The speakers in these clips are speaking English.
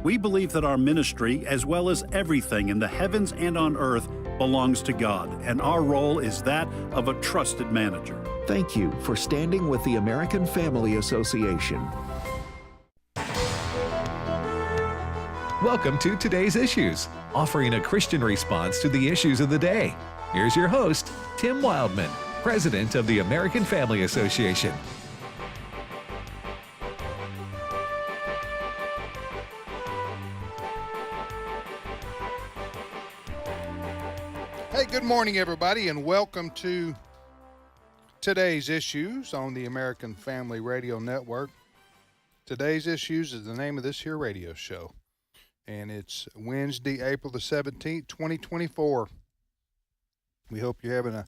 We believe that our ministry, as well as everything in the heavens and on earth, belongs to God, and our role is that of a trusted manager. Thank you for standing with the American Family Association. Welcome to Today's Issues, offering a Christian response to the issues of the day. Here's your host, Tim Wildman, President of the American Family Association. Hey, good morning, everybody, and welcome to Today's Issues on the American Family Radio Network. Today's Issues is the name of this here radio show, and it's Wednesday, April the 17th, 2024. We hope you're having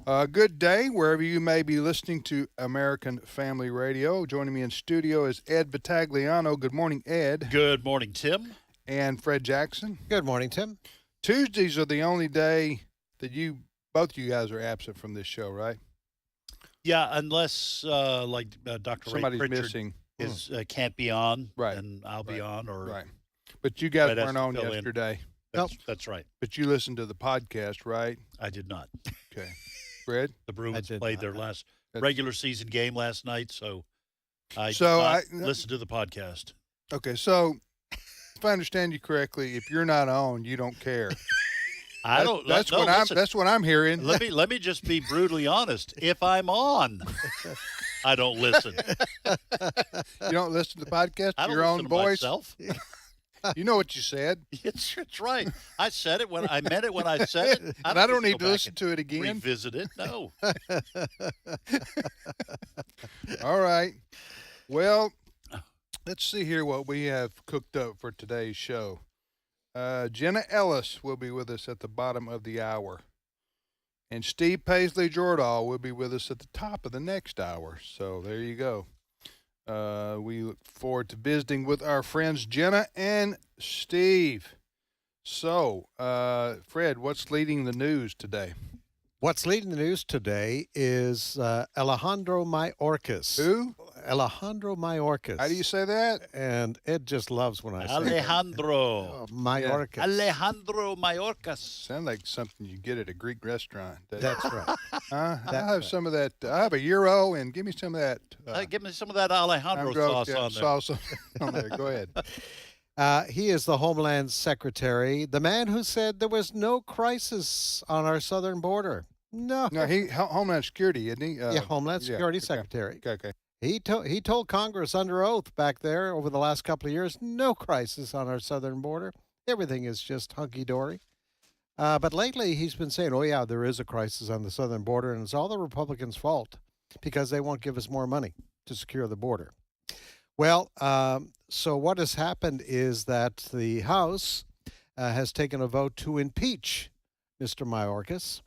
a good day wherever you may be listening to American Family Radio. Joining me in studio is Ed Battagliano. Good morning, Ed. Good morning, Tim. And Fred Jackson. Good morning, Tim. Tuesdays are the only day that both you guys are absent from this show, right? Yeah, unless Dr. Somebody's Ray Pritchard missing. can't be on, Right. and I'll be on. Or Right. But you guys Fred has weren't to on fill in. yesterday. That's right. But you listened to the podcast, right? I did not. Okay. Fred? The Bruins did played not. their last That's- regular season game last night, so I So did not listen to the podcast. Okay, so if I understand you correctly, if you're not on, you don't care. I don't. That's no, what listen, that's what I'm hearing. let me just be brutally honest. If I'm on, I don't listen. You don't listen to the podcast, I don't your listen own to voice. myself. You know what you said. It's right. I said it when I meant it when I said it. And I don't need need to listen to it again. Revisit it. No. All right. Well, let's see here what we have cooked up for today's show. Jenna Ellis will be with us at the bottom of the hour. And Steve Paisley-Jordahl will be with us at the top of the next hour. So there you go. We look forward to visiting with our friends Jenna and Steve. So, Fred, what's leading the news today? What's leading the news today is Alejandro Mayorkas. Who? Alejandro Mayorkas. How do you say that? And Ed just loves when I say Alejandro. Mayorkas. Alejandro Mayorkas. Sound like something you get at a Greek restaurant. That's right. I'll have some of that. I have a euro, and give me some of that. Give me some of that Alejandro sauce on there. Sauce on there. Go ahead. He is the Homeland Secretary, the man who said there was no crisis on our southern border. No. No, Homeland Security, isn't he? Yeah, Homeland Security okay. Secretary. Okay. He told Congress under oath back there over the last couple of years, no crisis on our southern border. Everything is just hunky-dory. But lately he's been saying, oh, yeah, there is a crisis on the southern border, and it's all the Republicans' fault because they won't give us more money to secure the border. Well, so what has happened is that the House has taken a vote to impeach Mr. Mayorkas.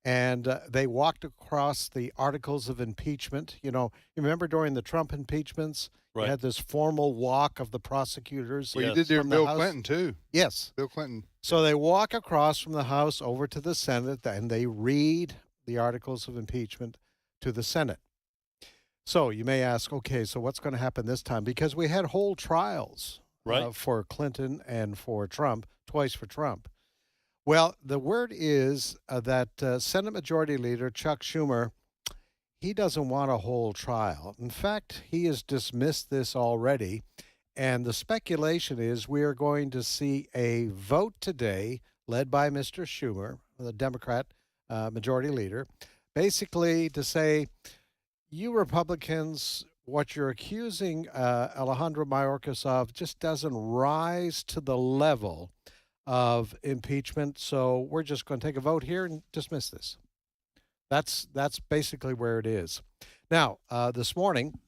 And they walked across the articles of impeachment. You know, you remember during the Trump impeachments, Right. you had this formal walk of the prosecutors. Well, you Yes. did there From the Bill House. Clinton, too. Yes. Bill Clinton. So they walk across from the House over to the Senate, and they read the articles of impeachment to the Senate. So you may ask, okay, so what's going to happen this time? Because we had whole trials Right. for Clinton and for Trump, twice for Trump. Well, the word is that Senate Majority Leader Chuck Schumer, he doesn't want a whole trial. In fact, he has dismissed this already. And the speculation is we are going to see a vote today led by Mr. Schumer, the Democrat Majority Leader, basically to say, you Republicans, what you're accusing Alejandro Mayorkas of just doesn't rise to the level of impeachment, so we're just going to take a vote here and dismiss this. That's basically where it is. Now, this morning,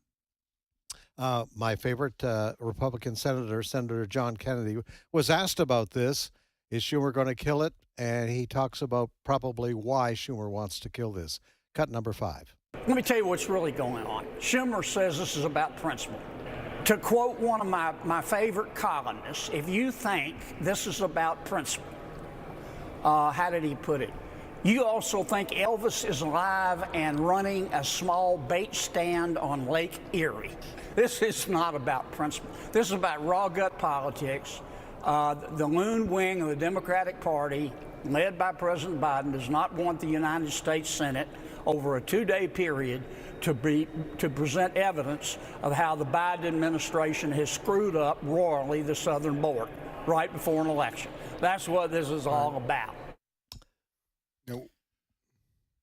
my favorite Republican senator, Senator John Kennedy, was asked about this. Is Schumer going to kill it? And he talks about probably why Schumer wants to kill this. Cut number 5. Let me tell you what's really going on. Schumer says this is about principle. To quote one of my favorite columnists, if you think this is about principle, how did he put it? You also think Elvis is alive and running a small bait stand on Lake Erie. This is not about principle. This is about raw gut politics. The loon wing of the Democratic Party, led by President Biden, does not want the United States Senate over a 2-day period to present evidence of how the Biden administration has screwed up royally the southern border right before an election. That's what this is all about.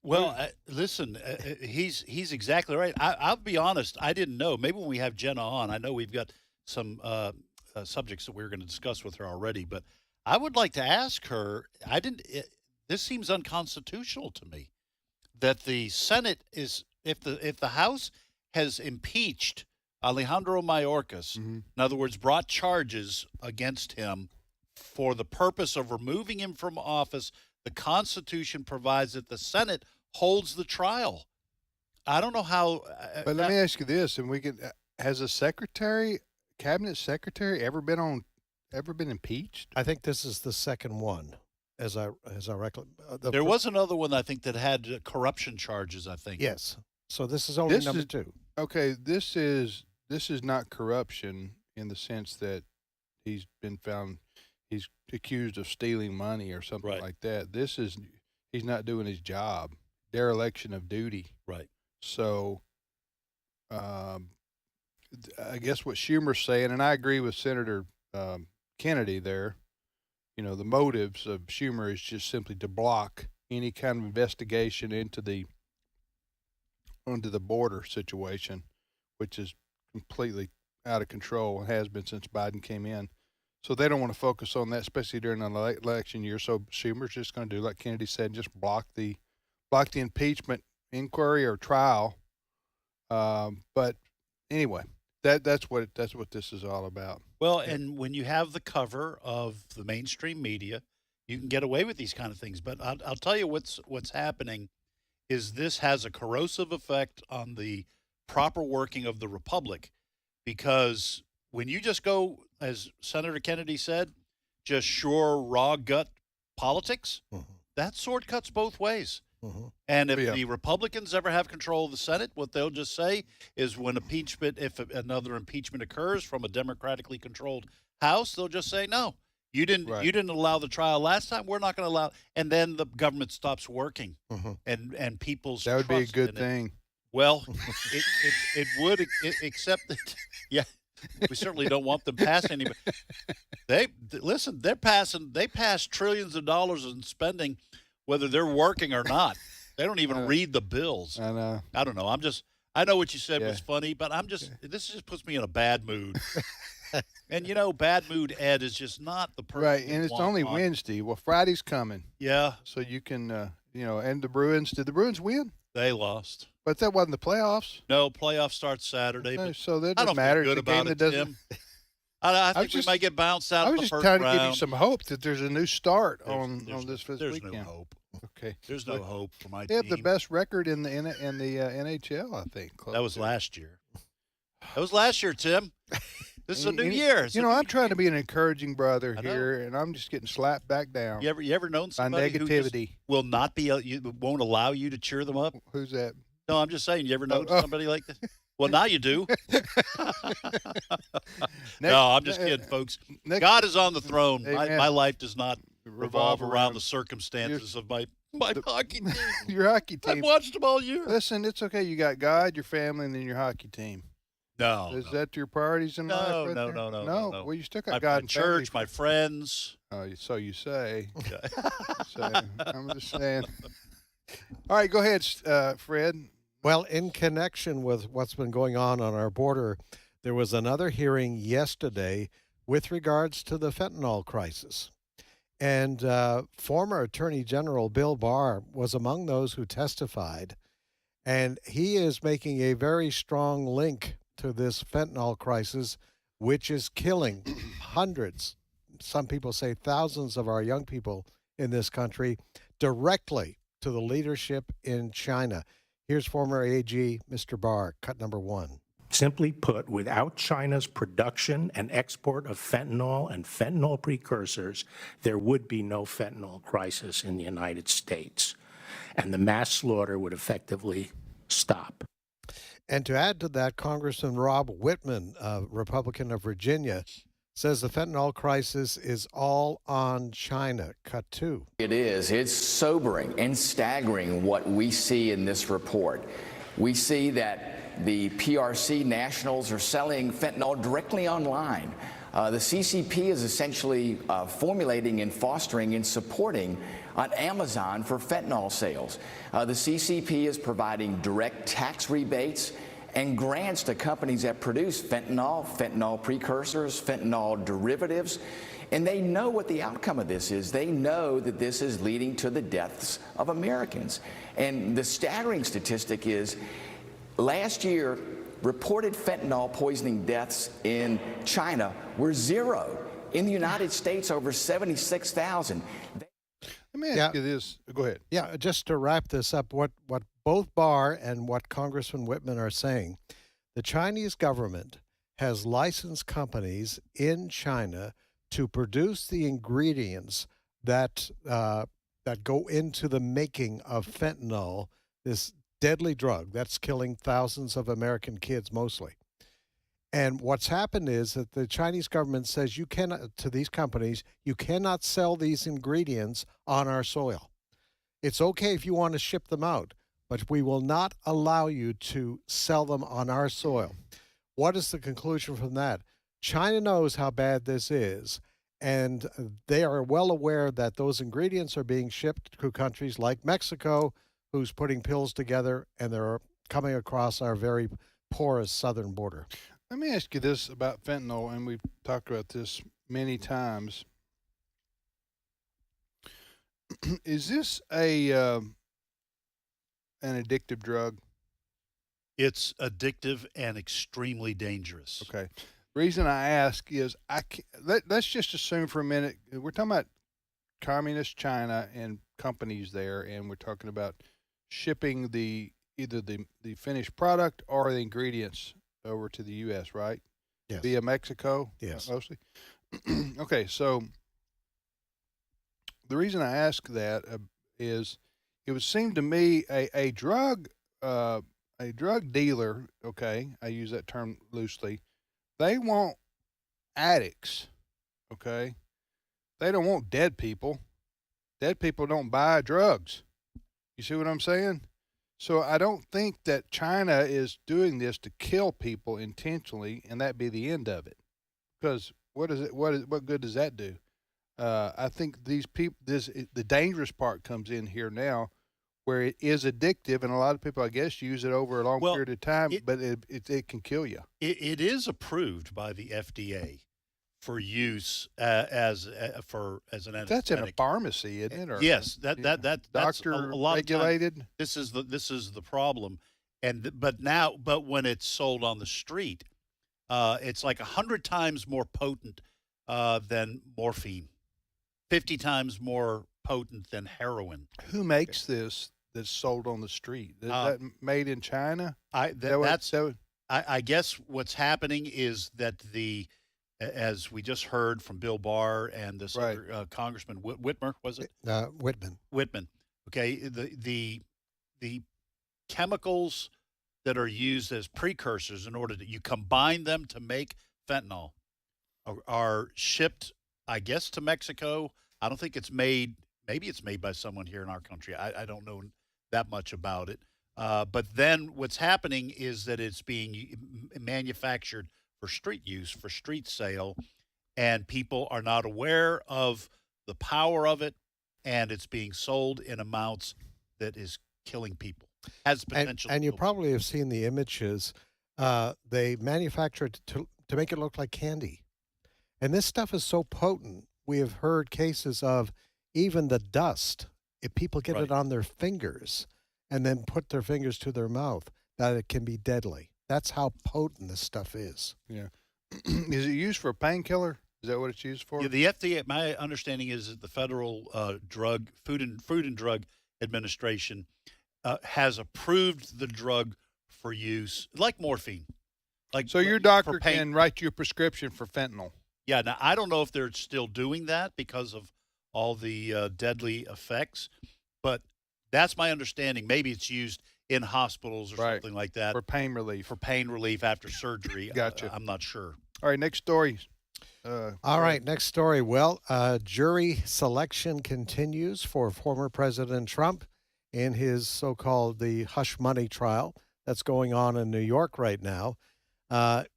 Well, listen, he's exactly right. I'll be honest. I didn't know. Maybe when we have Jenna on, I know we've got some subjects that we're going to discuss with her already, but I would like to ask her. This seems unconstitutional to me that the Senate is, if the House has impeached Alejandro Mayorkas, in other words, brought charges against him for the purpose of removing him from office, the Constitution provides that the Senate holds the trial. I don't know how. But let me ask you this, and we can: has a cabinet secretary ever been impeached? I think this is the second one, as I recollect. There was another one I think that had corruption charges. I think. Yes. So this is only number 2. Okay, this is not corruption in the sense that he's been found. He's accused of stealing money or something like that. This is he's not doing his job. Dereliction of duty. Right. So, I guess what Schumer's saying, and I agree with Senator Kennedy there. You know, the motives of Schumer is just simply to block any kind of investigation into the border situation, which is completely out of control and has been since Biden came in. So they don't want to focus on that, especially during an election year. So Schumer's just going to do like Kennedy said, just block the impeachment inquiry or trial. But anyway, that's what this is all about. Well, and when you have the cover of the mainstream media, you can get away with these kind of things. But I'll tell you what's happening is this has a corrosive effect on the proper working of the republic, because when you just go, as Senator Kennedy said, just sure raw gut politics, that sword cuts both ways. And if the Republicans ever have control of the Senate, what they'll just say is when if another impeachment occurs from a democratically controlled House, they'll just say, no, you didn't allow the trial last time. We're not going to allow. And then the government stops working, and people's that would be a good in thing. It. Well, it would, except that, yeah. We certainly don't want them passing any. They pass trillions of dollars in spending, whether they're working or not. They don't even read the bills. I know. I don't know. I know what you said was funny, but this just puts me in a bad mood. And bad mood Ed is just not the person. Right, and it's only Wednesday. Well, Friday's coming. Yeah. So you can, and the Bruins. Did the Bruins win? They lost. But that wasn't the playoffs. No, playoffs start Saturday. No, but so that I doesn't don't matter. feel good about it, Tim. I think we might get bounced out of the first round. I was just trying to give you some hope that there's a new start on this There's weekend. no hope. Okay. There's no hope for my team. They have the best record in the NHL, I think. That was last year. That was last year, Tim. This is a new year. I'm trying to be an encouraging brother here, and I'm just getting slapped back down. You ever known somebody by negativity who won't allow you to cheer them up? Who's that? No, I'm just saying. You ever known somebody like this? Well, now you do. No, I'm just kidding, folks. God is on the throne. My life does not revolve around the circumstances of my hockey team. Your hockey team. I've watched them all year. Listen, it's okay. You got God, your family, and then your hockey team. No. Is that your priorities in life? No. Well, you still got my God and church, family. my friends. Oh, so you say. I'm just saying. All right, go ahead, Fred. Well, in connection with what's been going on our border, there was another hearing yesterday with regards to the fentanyl crisis. And former Attorney General Bill Barr was among those who testified. And he is making a very strong link to this fentanyl crisis, which is killing hundreds, some people say thousands of our young people in this country, directly to the leadership in China. Here's former AG Mr. Barr, cut number 1. Simply put, without China's production and export of fentanyl and fentanyl precursors, there would be no fentanyl crisis in the United States, and the mass slaughter would effectively stop. And to add to that, Congressman Rob Whitman, a Republican of Virginia, says the fentanyl crisis is all on China. Cut two. It is. It's sobering and staggering what we see in this report. We see that the PRC nationals are selling fentanyl directly online. The CCP is essentially formulating and fostering and supporting on Amazon for fentanyl sales. The CCP is providing direct tax rebates and grants to companies that produce fentanyl, fentanyl precursors, fentanyl derivatives, and they know what the outcome of this is. They know that this is leading to the deaths of Americans. And the staggering statistic is last year, reported fentanyl poisoning deaths in China were 0. In the United States, over 76,000. Let me ask you this. Go ahead. Yeah, just to wrap this up, what both Barr and what Congressman Whitman are saying, the Chinese government has licensed companies in China to produce the ingredients that that go into the making of fentanyl, this deadly drug that's killing thousands of American kids mostly. And what's happened is that the Chinese government says you cannot, to these companies, you cannot sell these ingredients on our soil. It's okay if you want to ship them out, but we will not allow you to sell them on our soil. What is the conclusion from that? China knows how bad this is, and they are well aware that those ingredients are being shipped to countries like Mexico, who's putting pills together, and they're coming across our very porous southern border. Let me ask you this about fentanyl, and we've talked about this many times. Is this an addictive drug? It's addictive and extremely dangerous. Okay. The reason I ask is let's just assume for a minute we're talking about communist China and companies there, and we're talking about shipping either the finished product or the ingredients over to the U.S., right? Yes. Via Mexico? Yes. Mostly? Okay, so the reason I ask that is it would seem to me a drug dealer, okay, I use that term loosely, they want addicts, okay? They don't want dead people. Dead people don't buy drugs. You see what I'm saying? So I don't think that China is doing this to kill people intentionally, and that be the end of it. Because what good does that do? I think these people, the dangerous part comes in here now, where it is addictive, and a lot of people, I guess, use it over a long period of time, but it can kill you. It is approved by the FDA for use as an anesthetic. That's in a pharmacy, isn't it? Or, yes, that's doctor a lot regulated. Of time, this is the problem, but when it's sold on the street, it's like 100 times more potent than morphine, 50 times more potent than heroin. Who makes this that's sold on the street? Is that made in China? I guess what's happening is that as we just heard from Bill Barr and this other, Congressman Whitmer, was it? Whitman. Okay, the chemicals that are used as precursors in order to you combine them to make fentanyl are shipped, I guess, to Mexico. I don't think it's made. Maybe it's made by someone here in our country. I don't know that much about it. But then what's happening is that it's being manufactured for street use, for street sale, and people are not aware of the power of it, and it's being sold in amounts that is killing people, has potential. And you probably have seen the images. They manufacture it to make it look like candy. And this stuff is so potent, we have heard cases of even the dust, if people get it on their fingers and then put their fingers to their mouth, that it can be deadly. That's how potent this stuff is. Yeah. Is it used for a painkiller? Is that what it's used for? Yeah, the FDA, my understanding is that the Federal Food and Drug Administration has approved the drug for use, like morphine. So your doctor can write you a prescription for fentanyl? Yeah. Now, I don't know if they're still doing that because of all the deadly effects, but that's my understanding. Maybe it's used in hospitals or Right. something like that For pain relief. for pain relief after surgery. Gotcha. I'm not sure. All right, next story. All right, next story. Well, jury selection continues for former President Trump in his so-called the hush money trial that's going on in New York right now.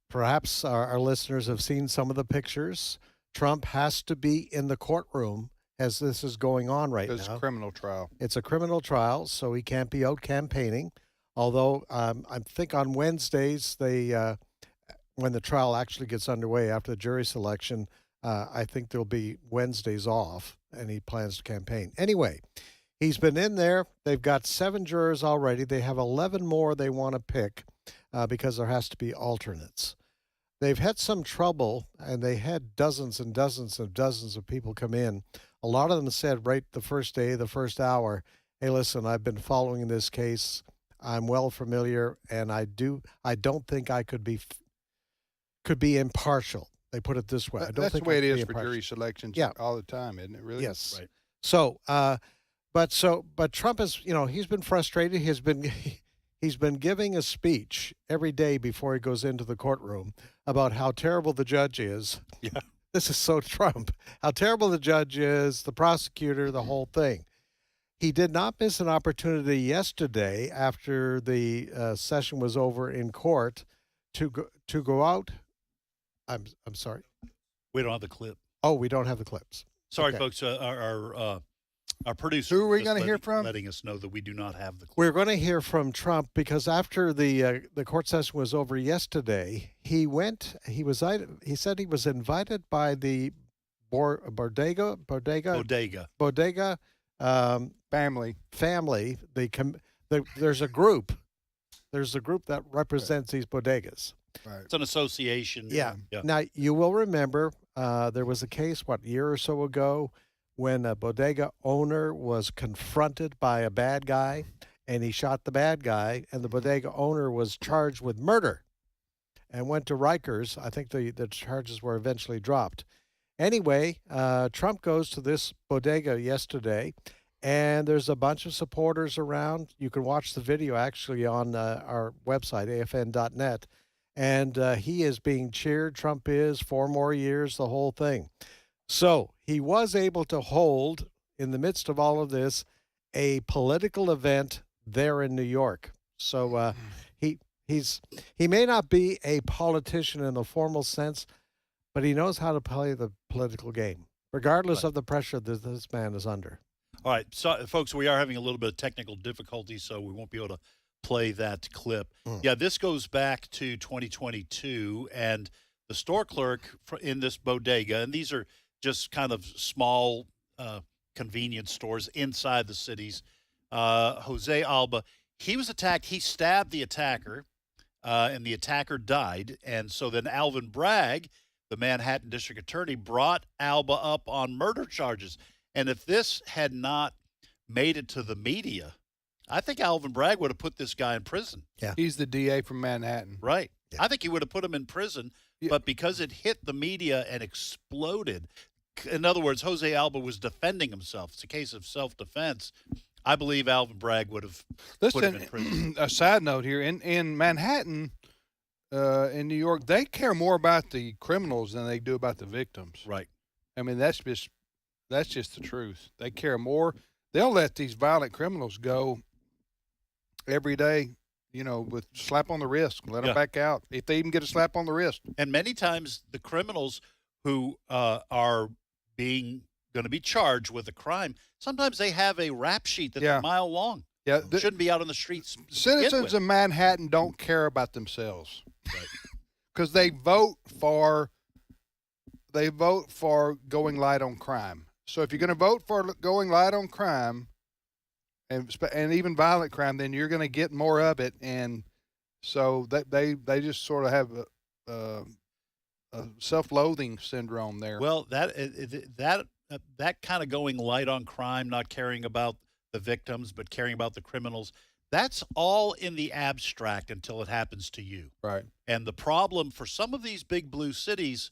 Perhaps our listeners have seen some of the pictures. Trump has to be in the courtroom as this is going on right It's now. a criminal trial. It's a criminal trial, so he can't be out campaigning. Although I think on Wednesdays, when the trial actually gets underway after the jury selection, I think there'll be Wednesdays off, and he plans to campaign. Anyway, he's been in there. They've got 7 jurors already. They have 11 more they want to pick because there has to be alternates. They've had some trouble, and they had dozens and dozens and dozens of people come in. A lot of them said right the first day, the first hour, hey, listen, I've been following this case. I'm well familiar, and I don't think I could be impartial. They put it this way. I don't That's think the way I it could is be for impartial. jury selections Yeah. all the time, isn't it? Really? Yes. Right. So, but Trump is, he's been frustrated. He's been giving a speech every day before he goes into the courtroom about how terrible the judge is. Yeah. This is so Trump. How terrible the judge is, the prosecutor, the whole thing. He did not miss an opportunity yesterday after the session was over in court to go out. I'm sorry. We don't have the clip. Oh, we don't have the clips. Sorry, Okay. folks. Our producer. Who are we just going to hear letting- from? Letting us know that we do not have the clip. We're going to hear from Trump because after the court session was over yesterday, he said he was invited by the Bodega Family. There's a group that represents these bodegas. Right. It's an association. Yeah. Yeah. Now you will remember there was a case a year or so ago when a bodega owner was confronted by a bad guy, and he shot the bad guy, and the bodega owner was charged with murder, and went to Rikers. I think the charges were eventually dropped. Anyway, Trump goes to this bodega yesterday, and there's a bunch of supporters around. You can watch the video actually on our website, afn.net. And he is being cheered. Trump is 4 more years, the whole thing. So he was able to hold, in the midst of all of this, a political event there in New York. So he may not be a politician in the formal sense, but he knows how to play the political game, regardless of the pressure that this man is under. All right, so folks, we are having a little bit of technical difficulty, so we won't be able to play that clip. Yeah, this goes back to 2022, and the store clerk in this bodega, and these are just kind of small convenience stores inside the cities, Jose Alba, he was attacked. He stabbed the attacker, and the attacker died. And so then Alvin Bragg, the Manhattan district attorney, brought Alba up on murder charges. And if this had not made it to the media, I think Alvin Bragg would have put this guy in prison. Yeah. He's the DA from Manhattan. Right. Yeah. I think he would have put him in prison, but because it hit the media and exploded, in other words, Jose Alba was defending himself. It's a case of self-defense. I believe Alvin Bragg would have put him in prison. A side note here, in Manhattan, in New York, they care more about the criminals than they do about the victims. Right. I mean, that's just the truth. They care more. They'll let these violent criminals go every day, with slap on the wrist, let them back out if they even get a slap on the wrist. And many times the criminals who are going to be charged with a crime, sometimes they have a rap sheet that's a mile long. Yeah, shouldn't be out on the streets. Citizens of Manhattan don't care about themselves, right? Because they vote for going light on crime. So if you're going to vote for going light on crime, and even violent crime, then you're going to get more of it. And so they just sort of have a self-loathing syndrome there. Well, that kind of going light on crime, not caring about the victims, but caring about the criminals, that's all in the abstract until it happens to you. Right. And the problem for some of these big blue cities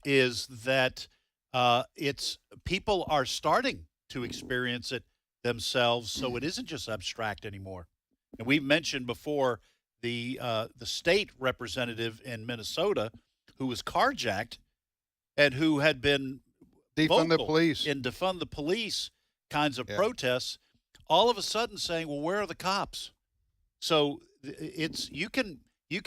is that people are starting to experience it themselves, so it isn't just abstract anymore. And we've mentioned before the state representative in Minnesota who was carjacked and who had been Defund the vocal police. in defund the police kinds of Yeah. protests, all of a sudden saying, well, where are the cops? So you can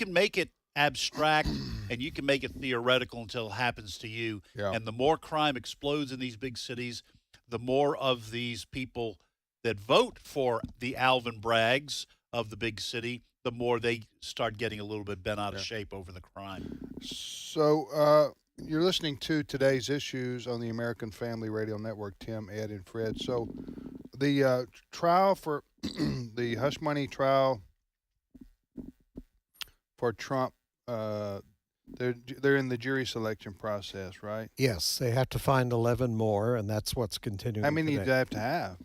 make it abstract and you can make it theoretical until it happens to you. Yeah. And the more crime explodes in these big cities, the more of these people that vote for the Alvin Braggs of the big city, the more they start getting a little bit bent out of shape over the crime. So you're listening to today's issues on the American Family Radio Network, Tim, Ed, and Fred. So the trial for the hush money trial for Trump, they're in the jury selection process, right? Yes, they have to find 11 more, and that's what's continuing. How many do today. they have to have?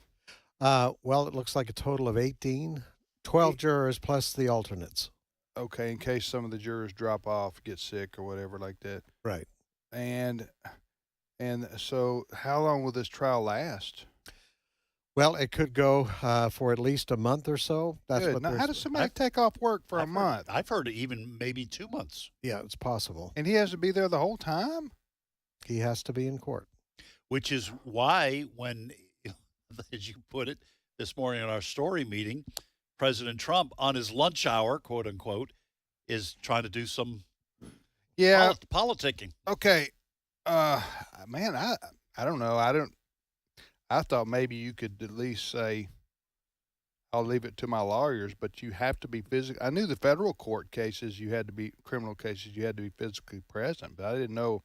Well, it looks like a total of 18, 12 jurors plus the alternates. Okay, in case some of the jurors drop off, get sick, or whatever like that. Right. And so, how long will this trial last? Well, it could go for at least a month or so. That's Good. what. Now, they're how does somebody take off work for a month? I've heard even maybe 2 months. Yeah, it's possible. And he has to be there the whole time? He has to be in court. Which is why when, as you put it this morning in our story meeting, President Trump on his lunch hour, quote unquote, is trying to do some politicking. Okay. Man, I don't know. I thought maybe you could at least say, I'll leave it to my lawyers, but you have to be physically. I knew the federal court cases, criminal cases, you had to be physically present, but I didn't know.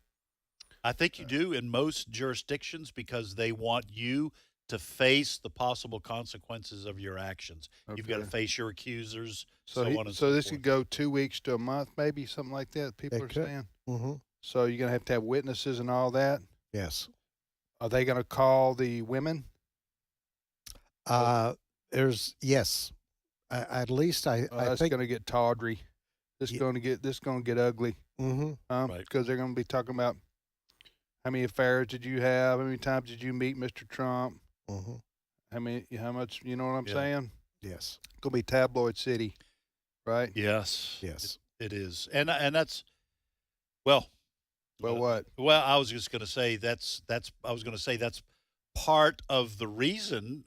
I think you do in most jurisdictions because they want you to face the possible consequences of your actions. Okay. You've got to face your accusers, So, so on and so this forth. could go 2 weeks to a month, maybe something like that. People It are could. saying. Mm-hmm. So you're gonna have witnesses and all that. Yes. Are they gonna call the women? Yes. At least I That's think. gonna get tawdry. This gonna get ugly. Mm-hmm. Right. Because they're gonna be talking about how many affairs did you have? How many times did you meet Mr. Trump? Mm-hmm. How much? You know what I'm Yeah. saying? Yes. Gonna be tabloid city, right? Yes. Yes. It is. And that's, well. Well, what? Well, I was just going to say that's part of the reason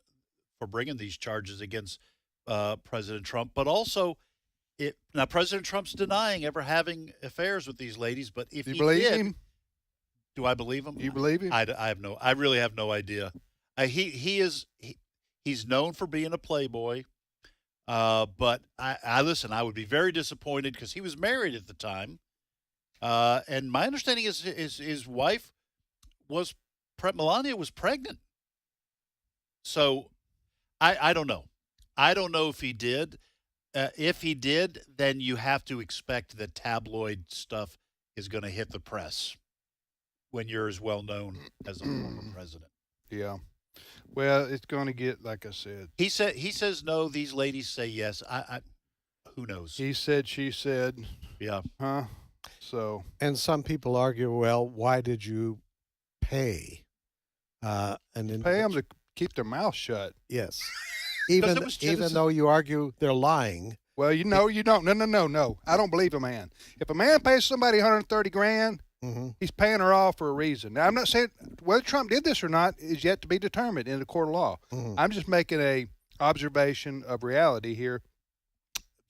for bringing these charges against President Trump, but also now President Trump's denying ever having affairs with these ladies, but if You he believe did, him? do I believe him? You believe him? I really have no idea. He's known for being a playboy, but I listen. I would be very disappointed because he was married at the time. And my understanding is his wife Melania was pregnant. So I don't know. I don't know if he did. If he did, then you have to expect that tabloid stuff is going to hit the press when you're as well known as a former president. Yeah. Well, it's going to get, like I said. He says no. These ladies say yes. I who knows? He said, she said. Yeah. Huh? So. And some people argue, well, why did you pay? Pay them to keep their mouth shut. Yes. Because it was Even though you argue they're lying. Well, you don't. No. I don't believe a man. If a man pays somebody $130,000, he's paying her off for a reason. Now, I'm not saying whether Trump did this or not is yet to be determined in the court of law. I'm just making a observation of reality here.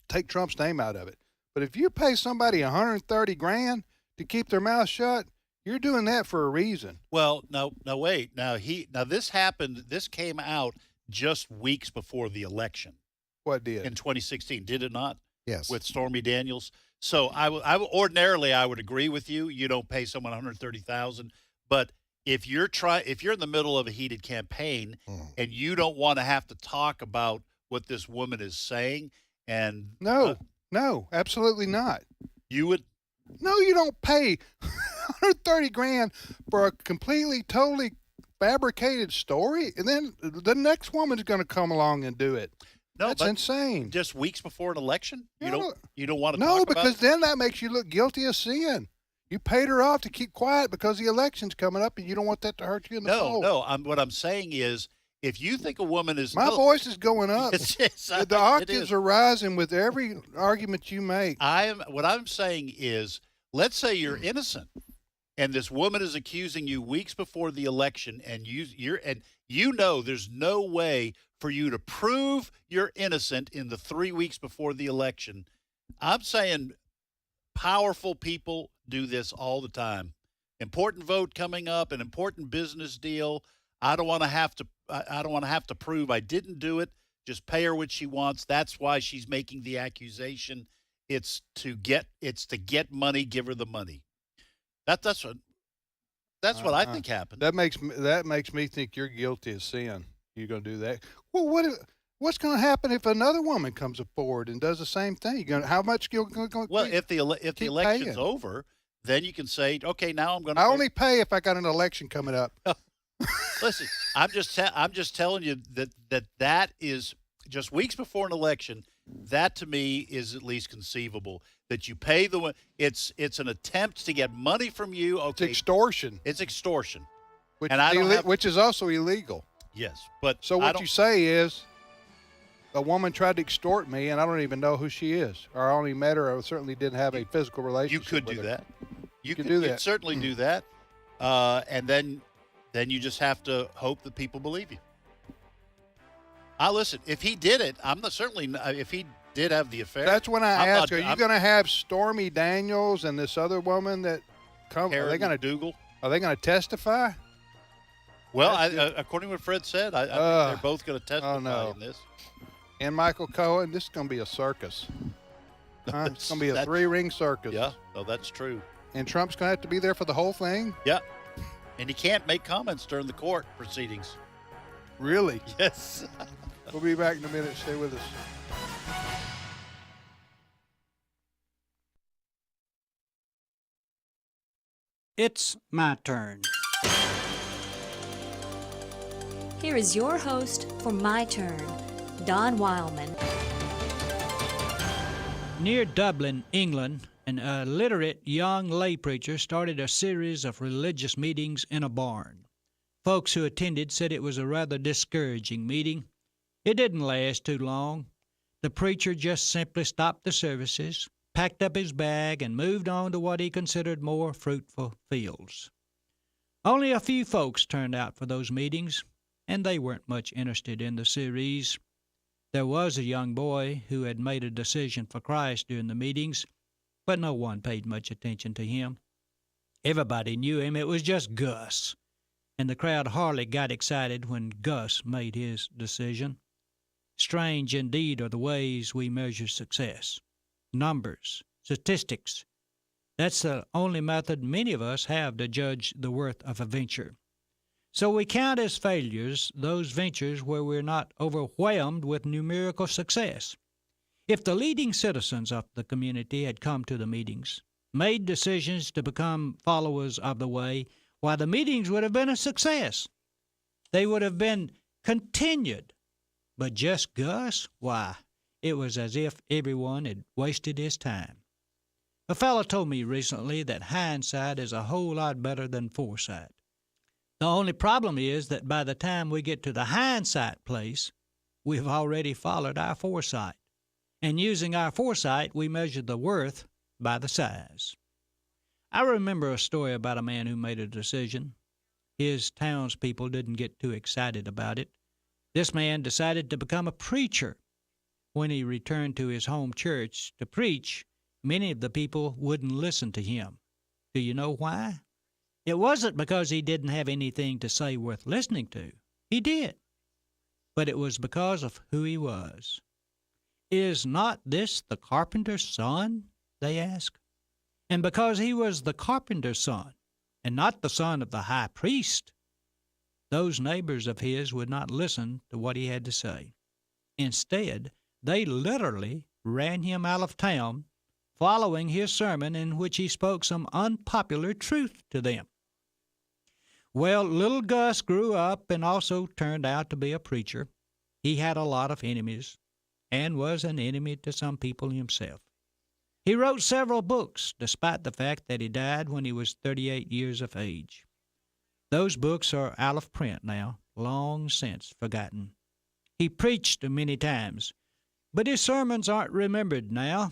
Take Trump's name out of it. But if you pay somebody $130,000 to keep their mouth shut, you're doing that for a reason. Well, no, wait. Now this happened. This came out just weeks before the election. What did? In 2016, did it not? Yes. With Stormy Daniels. So ordinarily I would agree with you. You don't pay someone $130,000, but if you're in the middle of a heated campaign and you don't want to have to talk about what this woman is saying, and no, absolutely not. You would. No, you don't pay $130,000 for a completely, totally fabricated story, and then the next woman's going to come along and do it. No, that's insane. Just weeks before an election, you don't want to. No, talk because about then that makes you look guilty of sin. You paid her off to keep quiet because the election's coming up, and you don't want that to hurt you in the poll. No. What I'm saying is, If you think a woman is My voice is going up. The The octaves are rising with every argument you make. What I'm saying is, let's say you're innocent, and this woman is accusing you weeks before the election, and you know there's no way for you to prove you're innocent in the 3 weeks before the election. I'm saying powerful people do this all the time. Important vote coming up, an important business deal. I don't want to have to prove I didn't do it. Just pay her what she wants. That's why she's making the accusation. It's to get money. Give her the money. That's what I think happened. That makes me think you're guilty of sin. You're going to do that. Well, what's going to happen if another woman comes forward and does the same thing? How much you're going to? Well, if the election's over, then you can say, okay, now I'm going to. I only pay if I got an election coming up. Listen, I'm just telling you that is just weeks before an election. That to me is at least conceivable. That you pay it's an attempt to get money from you. Okay, it's extortion. It's extortion, which is also illegal. Yes, but so what you say is, a woman tried to extort me, and I don't even know who she is, or I only met her. I certainly didn't have a physical relationship. You could with do her. that. You could do that. You'd certainly do that, and then you just have to hope that people believe you. Listen, if he did it, if he did have the affair. That's when I ask, are you going to have Stormy Daniels and this other woman that come? Are they going to testify? Well, according to what Fred said, I think they're both going to testify in this. And Michael Cohen, this is going to be a circus. It's going to be a three-ring circus. Yeah, no, that's true. And Trump's going to have to be there for the whole thing? Yeah. And he can't make comments during the court proceedings. Really? Yes. We'll be back in a minute. Stay with us. It's my turn. Here is your host for My Turn, Don Wildman. Near Dublin, England, an illiterate young lay preacher started a series of religious meetings in a barn. Folks who attended said it was a rather discouraging meeting. It didn't last too long. The preacher just simply stopped the services, packed up his bag, and moved on to what he considered more fruitful fields. Only a few folks turned out for those meetings, and they weren't much interested in the series. There was a young boy who had made a decision for Christ during the meetings, but no one paid much attention to him. Everybody knew him. It was just Gus, and the crowd hardly got excited when Gus made his decision. Strange indeed are the ways we measure success. Numbers, statistics. That's the only method many of us have to judge the worth of a venture. So we count as failures those ventures where we're not overwhelmed with numerical success. If the leading citizens of the community had come to the meetings, made decisions to become followers of the way, why, the meetings would have been a success. They would have been continued. But just Gus? Why, it was as if everyone had wasted his time. A fellow told me recently that hindsight is a whole lot better than foresight. The only problem is that by the time we get to the hindsight place, we've already followed our foresight. And using our foresight, we measure the worth by the size. I remember a story about a man who made a decision. His townspeople didn't get too excited about it. This man decided to become a preacher. When he returned to his home church to preach, many of the people wouldn't listen to him. Do you know why? It wasn't because he didn't have anything to say worth listening to. He did. But it was because of who he was. Is not this the carpenter's son? They asked. And because he was the carpenter's son, and not the son of the high priest, those neighbors of his would not listen to what he had to say. Instead, they literally ran him out of town, following his sermon in which he spoke some unpopular truth to them. Well, little Gus grew up and also turned out to be a preacher. He had a lot of enemies and was an enemy to some people himself. He wrote several books, despite the fact that he died when he was 38 years of age. Those books are out of print now, long since forgotten. He preached many times, but his sermons aren't remembered now.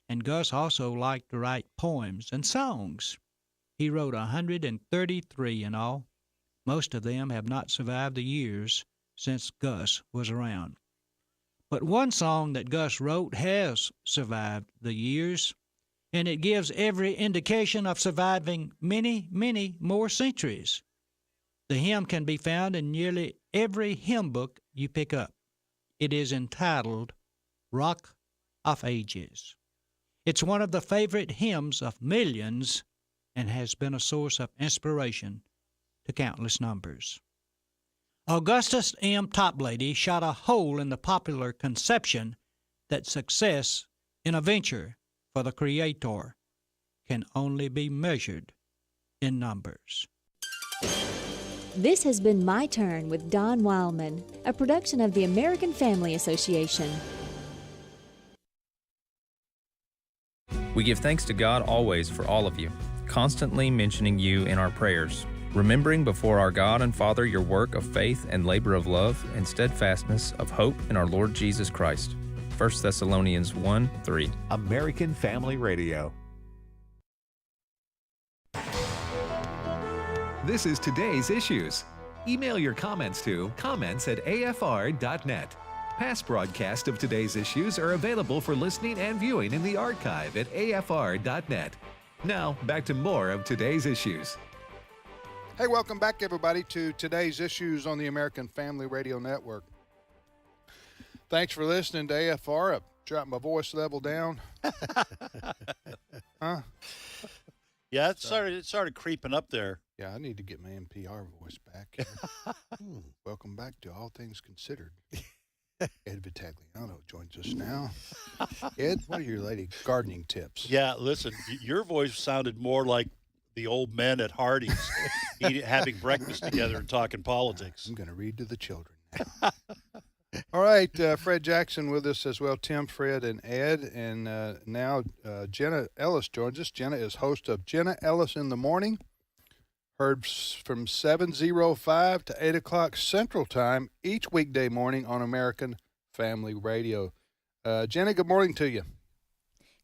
And Gus also liked to write poems and songs. He wrote 133 in all. Most of them have not survived the years since Gus was around. But one song that Gus wrote has survived the years, and it gives every indication of surviving many, many more centuries. The hymn can be found in nearly every hymn book you pick up. It is entitled Rock of Ages. It's one of the favorite hymns of millions and has been a source of inspiration to countless numbers. Augustus M. Toplady shot a hole in the popular conception that success in a venture for the Creator can only be measured in numbers. This has been My Turn with Don Wildman, a production of the American Family Association. We give thanks to God always for all of you, constantly mentioning you in our prayers, remembering before our God and Father your work of faith and labor of love and steadfastness of hope in our Lord Jesus Christ. 1 Thessalonians 1:3. American Family Radio. This is today's issues. Email your comments to comments@afr.net. Past broadcasts of today's issues are available for listening and viewing in the archive at afr.net. Now, back to more of today's issues. Hey, welcome back, everybody, to today's issues on the American Family Radio Network. Thanks for listening to AFR. I dropped my voice level down. Huh? Yeah, it started creeping up there. Yeah, I need to get my NPR voice back. Welcome back to All Things Considered. Ed Vitagliano joins us now. Ed, what are your lady gardening tips? Yeah, listen, your voice sounded more like the old men at Hardee's having breakfast together and talking politics. I'm going to read to the children now. All right, Fred Jackson with us as well, Tim, Fred, and Ed. And now Jenna Ellis joins us. Jenna is host of Jenna Ellis in the Morning, heard from 7:05 to 8 o'clock Central Time each weekday morning on American Family Radio. Jenna, good morning to you.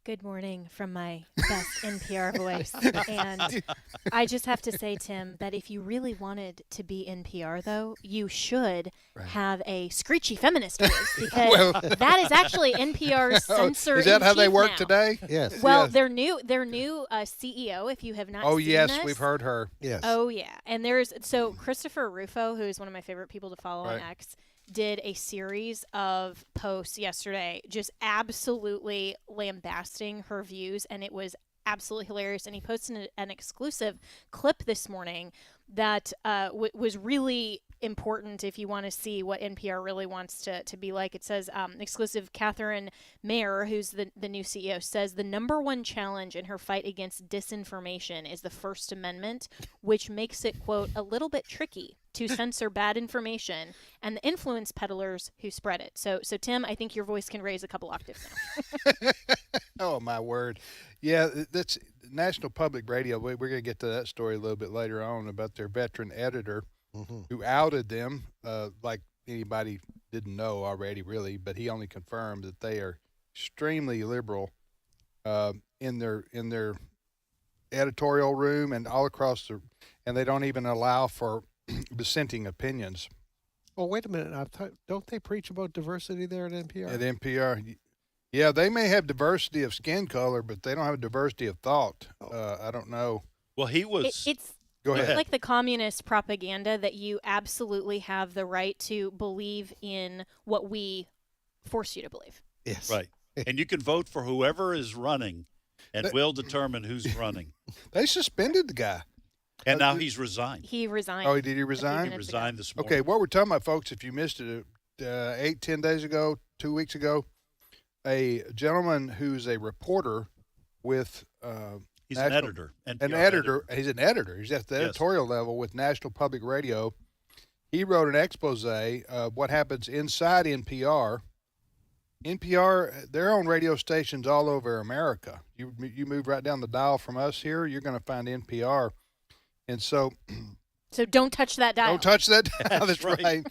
Good morning from my best NPR voice. And I just have to say, Tim, that if you really wanted to be NPR, though, you should have a screechy feminist voice, because that is actually NPR's censor. Is that how they work now. today? Yes. Well, yes. their new CEO, if you have not Oh, seen yes, this. we've heard her. Yes. Oh, yeah. And so Christopher Rufo, who is one of my favorite people to follow on X, did a series of posts yesterday just absolutely lambasting her views, and it was absolutely hilarious. And he posted an exclusive clip this morning that was really important if you want to see what NPR really wants to be like. It says, exclusive, Catherine Mayer, who's the new CEO, says the number one challenge in her fight against disinformation is the First Amendment, which makes it, quote, a little bit tricky to censor bad information and the influence peddlers who spread it. So Tim, I think your voice can raise a couple octaves now. Oh, my word. Yeah, that's National Public Radio. We're going to get to that story a little bit later on about their veteran editor who outed them, like anybody didn't know already, really, but he only confirmed that they are extremely liberal in their editorial room and all across and they don't even allow for dissenting opinions. Well, wait a minute. Don't they preach about diversity there at NPR? At NPR, yeah, they may have diversity of skin color, but they don't have a diversity of thought. I don't know. Well, he was. Go ahead. It's like the communist propaganda that you absolutely have the right to believe in what we force you to believe. Yes. Right. And you can vote for whoever is running, and we'll determine who's running. They suspended the guy. And now he's resigned. He resigned. Oh, did he resign? He resigned this morning. Okay, what we're talking about, folks, if you missed it 10 days ago, 2 weeks ago, a gentleman who's a reporter with he's an editor. An editor. He's an editor. He's at the editorial level with National Public Radio. He wrote an expose of what happens inside NPR. NPR, their own radio stations all over America. You move right down the dial from us here, you're going to find NPR. And so So don't touch that dial. Don't touch that dial. That's right. right.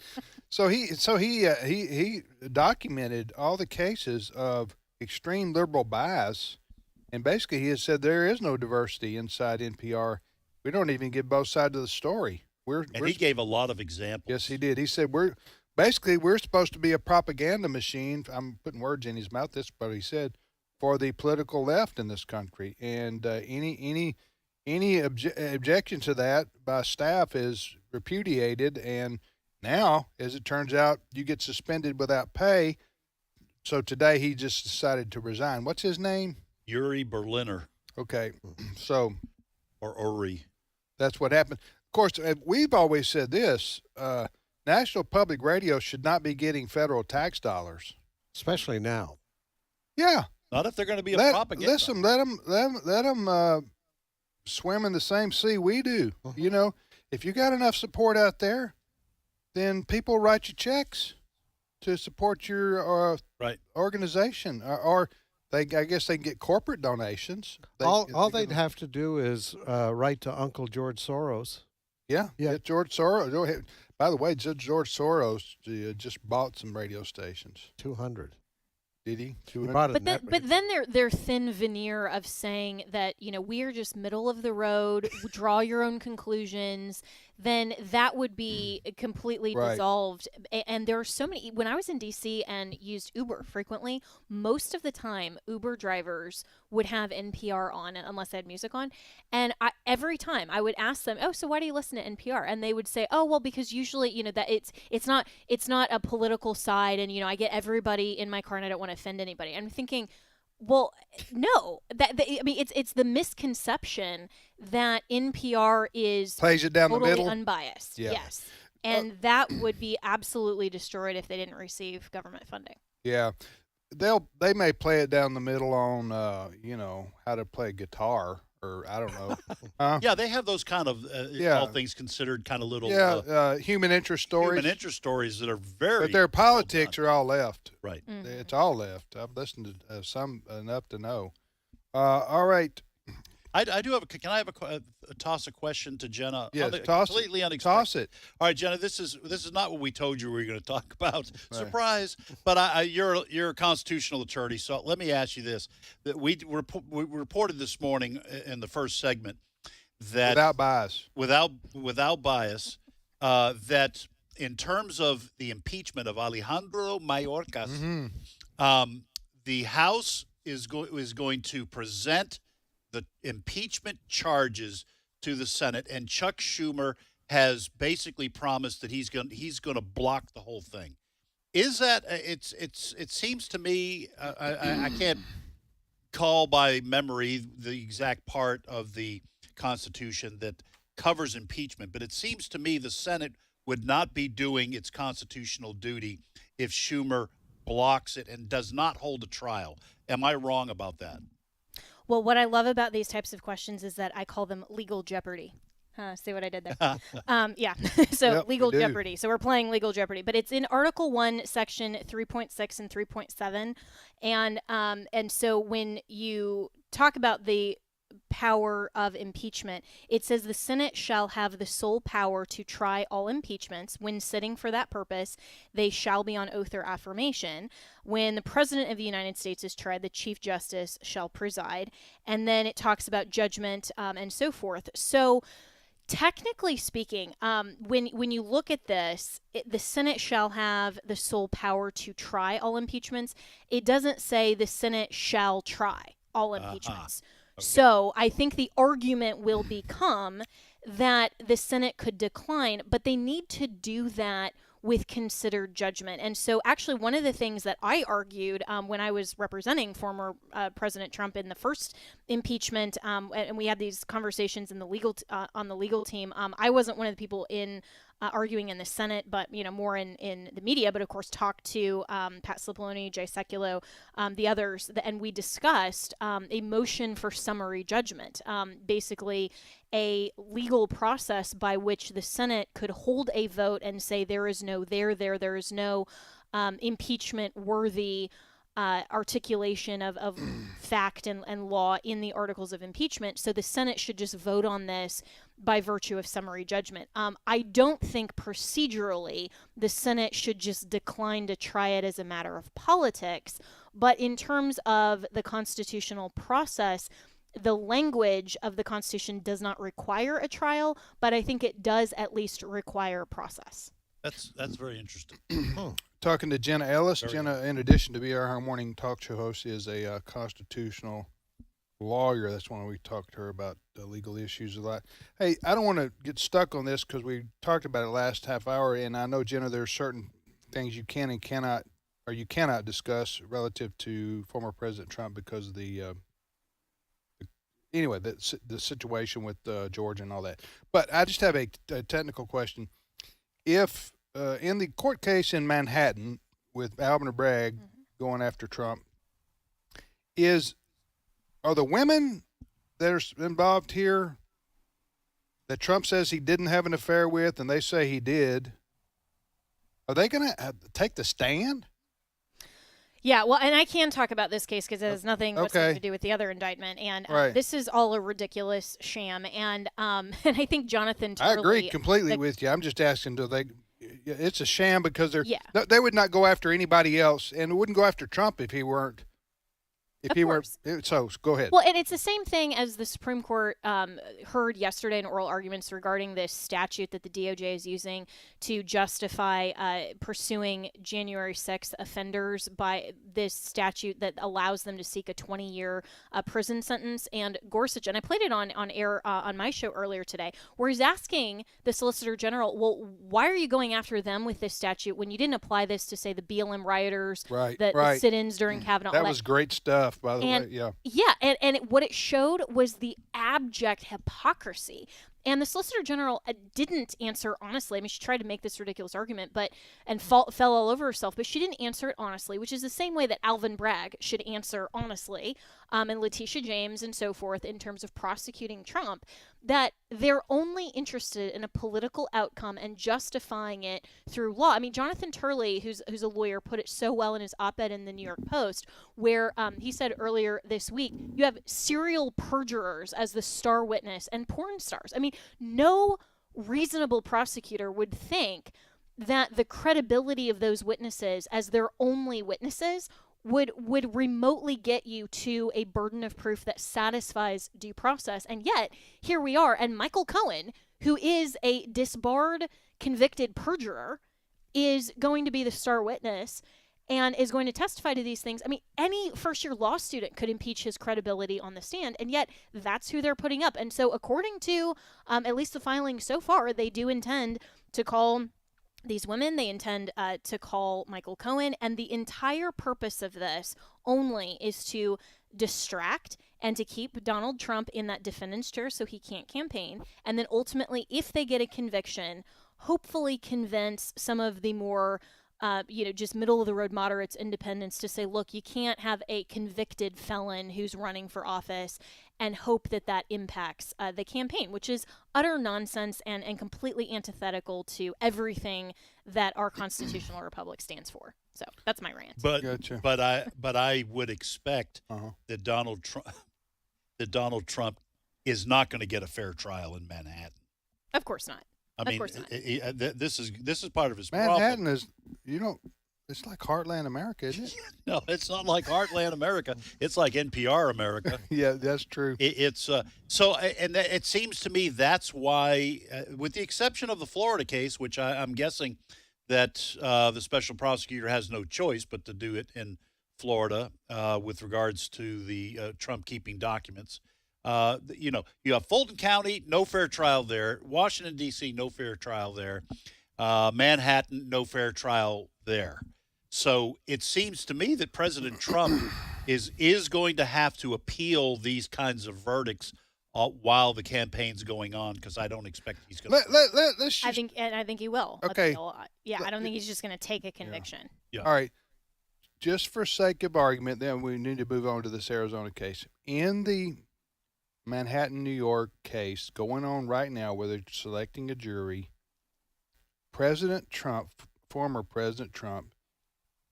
So he documented all the cases of extreme liberal bias, and basically he has said there is no diversity inside NPR. We don't even get both sides of the story. He gave a lot of examples. Yes, he did. He said we're supposed to be a propaganda machine. I'm putting words in his mouth. That's what he said, for the political left in this country. And any objection to that by staff is repudiated. And now, as it turns out, you get suspended without pay. So today he just decided to resign. What's his name? Yuri Berliner. Okay, so or Uri. That's what happened. Of course, we've always said this. National Public Radio should not be getting federal tax dollars. Especially now. Yeah. Not if they're going to be a propaganda. Listen, let them swim in the same sea we do. Mm-hmm. You know, if you got enough support out there, then people write you checks to support your organization, or I guess they can get corporate donations. All they'd have to do is write to Uncle George Soros. Yeah. George Soros. By the way, George Soros just bought some radio stations. 200. Did he? But then their thin veneer of saying that, we're just middle of the road, draw your own conclusions, then that would be completely dissolved. And there are so many. When I was in D.C. and used Uber frequently, most of the time Uber drivers would have NPR on unless they had music on. And every time I would ask them, oh, so why do you listen to NPR? And they would say, oh, well, because usually, that it's not a political side. And, I get everybody in my car and I don't want to offend anybody. I'm thinking, well, no, it's the misconception that NPR is plays it down totally the middle, unbiased. Yeah. Yes, and that would be absolutely destroyed if they didn't receive government funding. Yeah, they may play it down the middle on how to play guitar, or I don't know. Yeah, they have those kind of all things considered kind of little human interest stories. Human interest stories that are very. But their politics are all left. Right. Mm-hmm. It's all left. I've listened to some enough to know. All right. I do have. Can I have toss a question to Jenna? Yes, completely unexpected. Toss it. All right, Jenna. This is not what we told you we were going to talk about. Right. Surprise! But you're a constitutional attorney, so let me ask you this: that we reported this morning in the first segment that without bias, that in terms of the impeachment of Alejandro Mayorkas, the House is going to present the impeachment charges to the Senate, and Chuck Schumer has basically promised that he's going to block the whole thing. Is that it seems to me I can't call by memory the exact part of the Constitution that covers impeachment, but it seems to me the Senate would not be doing its constitutional duty if Schumer blocks it and does not hold a trial. Am I wrong about that? Well, what I love about these types of questions is that I call them legal jeopardy. See what I did there? Yeah. So legal jeopardy. So we're playing legal jeopardy, but it's in Article 1, Section 3.6 and 3.7. And so when you talk about the power of impeachment, it says the Senate shall have the sole power to try all impeachments. When sitting for that purpose, they shall be on oath or affirmation. When the President of the United States is tried, the Chief Justice shall preside. And then it talks about judgment and so forth. So technically speaking, when you look at this, the Senate shall have the sole power to try all impeachments. It doesn't say the Senate shall try all impeachments. Okay. So I think the argument will become that the Senate could decline, but they need to do that with considered judgment. And so actually one of the things that I argued when I was representing former President Trump in the first impeachment, and we had these conversations in the legal on the legal team, I wasn't one of the people in arguing in the Senate, but more in the media, but of course talked to Pat Cipollone, Jay Sekulow, the others, and we discussed a motion for summary judgment, basically a legal process by which the Senate could hold a vote and say there is no there is no impeachment worthy articulation of fact and law in the articles of impeachment. So the Senate should just vote on this by virtue of summary judgment. I don't think procedurally the Senate should just decline to try it as a matter of politics, but in terms of the constitutional process, the language of the Constitution does not require a trial, but I think it does at least require a process. That's very interesting. Talking to Jenna Ellis. Jenna, in addition to being our morning talk show host, is a constitutional lawyer. That's when we talked to her about legal issues a lot. Hey, I don't want to get stuck on this because we talked about it last half hour, and I know, Jenna, there's certain things you can and cannot, or you cannot discuss relative to former President Trump because of the situation with Georgia and all that. But I just have a technical question. If in the court case in Manhattan with Alvin Bragg going after Trump, are the women that are involved here that Trump says he didn't have an affair with and they say he did, are they going to take the stand? Yeah, well, and I can talk about this case because it has nothing whatsoever to do with the other indictment, and this is all a ridiculous sham. And and I think Jonathan Turley, I agree completely with you. I'm just asking, it's a sham because they would not go after anybody else, and wouldn't go after Trump if he weren't. So go ahead. Well, and it's the same thing as the Supreme Court heard yesterday in oral arguments regarding this statute that the DOJ is using to justify pursuing January 6th offenders by this statute that allows them to seek a 20-year prison sentence. And Gorsuch, and I played it on air on my show earlier today, where he's asking the Solicitor General, well, why are you going after them with this statute when you didn't apply this to, say, the BLM rioters, the sit-ins during Kavanaugh? That was great stuff. By the way, and what it showed was the abject hypocrisy. And the Solicitor General didn't answer honestly. I mean, she tried to make this ridiculous argument, and fell all over herself, but she didn't answer it honestly, which is the same way that Alvin Bragg should answer honestly, and Letitia James and so forth in terms of prosecuting Trump, that they're only interested in a political outcome and justifying it through law. I mean, Jonathan Turley, who's a lawyer, put it so well in his op-ed in the New York Post, where he said earlier this week, you have serial perjurers as the star witness and porn stars. I mean, no reasonable prosecutor would think that the credibility of those witnesses as their only witnesses would remotely get you to a burden of proof that satisfies due process. And yet, here we are. And Michael Cohen, who is a disbarred, convicted perjurer, is going to be the star witness and is going to testify to these things. I mean, any first-year law student could impeach his credibility on the stand, and yet that's who they're putting up. And so according to at least the filing so far, they do intend to call these women, they intend to call Michael Cohen, and the entire purpose of this only is to distract and to keep Donald Trump in that defendant's chair so he can't campaign, and then ultimately, if they get a conviction, hopefully convince some of the more just middle-of-the-road moderates, independents, to say, look, you can't have a convicted felon who's running for office and hope that impacts the campaign, which is utter nonsense and completely antithetical to everything that our constitutional republic stands for. So that's my rant. But I would expect that Donald Trump is not going to get a fair trial in Manhattan. Of course not. Of course not. This is part of his Manhattan problem. is, it's like Heartland America, isn't it? No, it's not like Heartland America. It's like NPR America. Yeah, that's true. It seems to me that's why, with the exception of the Florida case, which I'm guessing that the special prosecutor has no choice but to do it in Florida with regards to the Trump keeping documents. You have Fulton County, no fair trial there. Washington, D.C., no fair trial there. Manhattan, no fair trial there. So it seems to me that President Trump is going to have to appeal these kinds of verdicts while the campaign's going on, because I don't expect he's going to. I think he will. Okay. Yeah, I don't think he's just going to take a conviction. Yeah. All right. Just for sake of argument, then we need to move on to this Arizona case. In the Manhattan, New York case going on right now where they're selecting a jury, President Trump, former President Trump,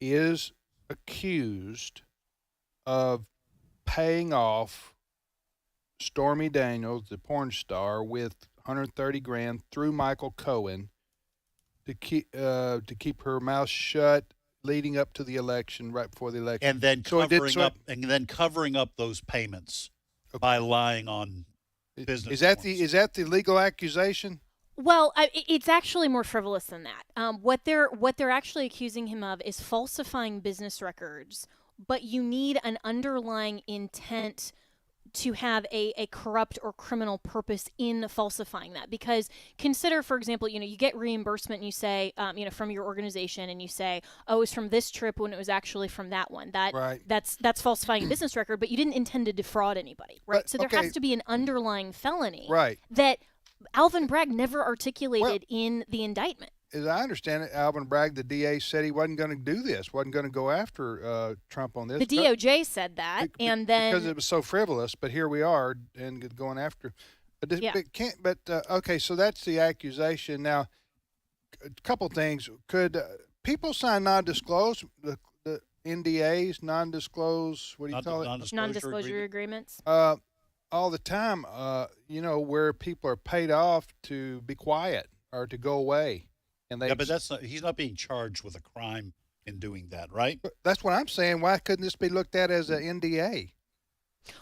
is accused of paying off Stormy Daniels, the porn star, with 130 grand through Michael Cohen to keep her mouth shut leading up to the election, right before the election, and then covering up those payments by lying on business. Is that the legal accusation? Well, it's actually more frivolous than that. What they're actually accusing him of is falsifying business records, but you need an underlying intent to have a corrupt or criminal purpose in falsifying that. Because consider, for example, you get reimbursement and you say, from your organization, and you say, oh, it was from this trip when it was actually from that one. That's falsifying a business record, but you didn't intend to defraud anybody, right? So there has to be an underlying felony that Alvin Bragg never articulated in the indictment. As I understand it, Alvin Bragg, the DA, said he wasn't going to do this, wasn't going to go after Trump on this. The DOJ said that, and then because it was so frivolous. But here we are, and going after. Okay, so that's the accusation. Now, a couple things: could people sign non-disclose the NDAs, non-disclose? What do you call it? Non-disclosure agreements. All the time, where people are paid off to be quiet or to go away. But he's not being charged with a crime in doing that, right? That's what I'm saying. Why couldn't this be looked at as an NDA?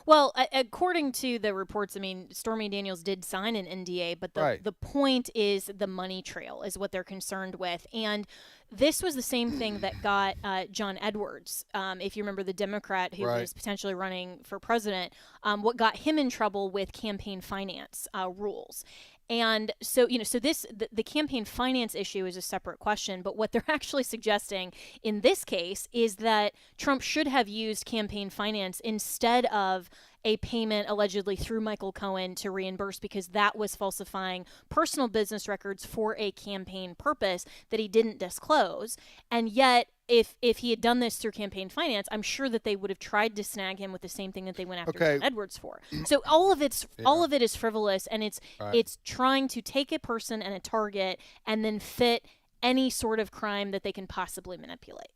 Well, according to the reports, Stormy Daniels did sign an NDA, but the point is the money trail is what they're concerned with. And this was the same thing that got John Edwards, if you remember, the Democrat who was potentially running for president, what got him in trouble with campaign finance rules. And so, the campaign finance issue is a separate question, but what they're actually suggesting in this case is that Trump should have used campaign finance instead of a payment allegedly through Michael Cohen to reimburse, because that was falsifying personal business records for a campaign purpose that he didn't disclose. And yet, if he had done this through campaign finance, I'm sure that they would have tried to snag him with the same thing that they went after John Edwards for. So all of it is frivolous, and it's trying to take a person and a target and then fit any sort of crime that they can possibly manipulate.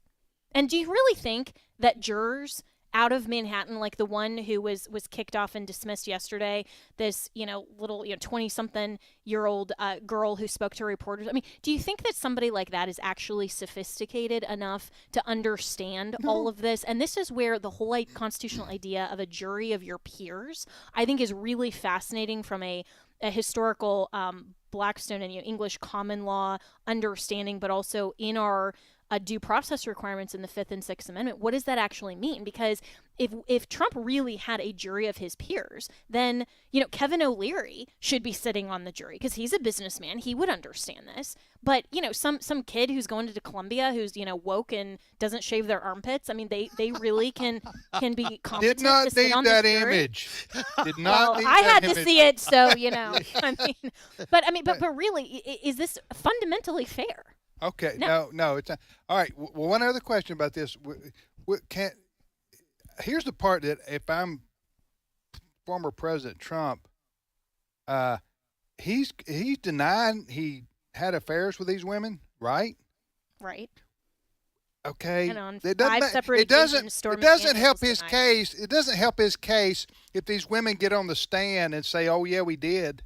And do you really think that jurors out of Manhattan, like the one who was kicked off and dismissed yesterday, this little 20-something-year-old girl who spoke to reporters, do you think that somebody like that is actually sophisticated enough to understand all of this? And this is where the whole constitutional idea of a jury of your peers, I think, is really fascinating from a historical Blackstone and English common law understanding, but also in our due process requirements in the Fifth and Sixth Amendment. What does that actually mean? Because if Trump really had a jury of his peers, then Kevin O'Leary should be sitting on the jury because he's a businessman. He would understand this. But some kid who's going to Columbia who's woke and doesn't shave their armpits. They really can be competent. Did not to sit need on that this jury. Image. Did not. Well, I had to see it, so But really, is this fundamentally fair? Okay, no, it's not. All right. Well, one other question about this. Here's the part that if I'm former President Trump, he's denying he had affairs with these women, right? Right. Okay. And on it doesn't help his case. It doesn't help his case if these women get on the stand and say, "Oh yeah, we did."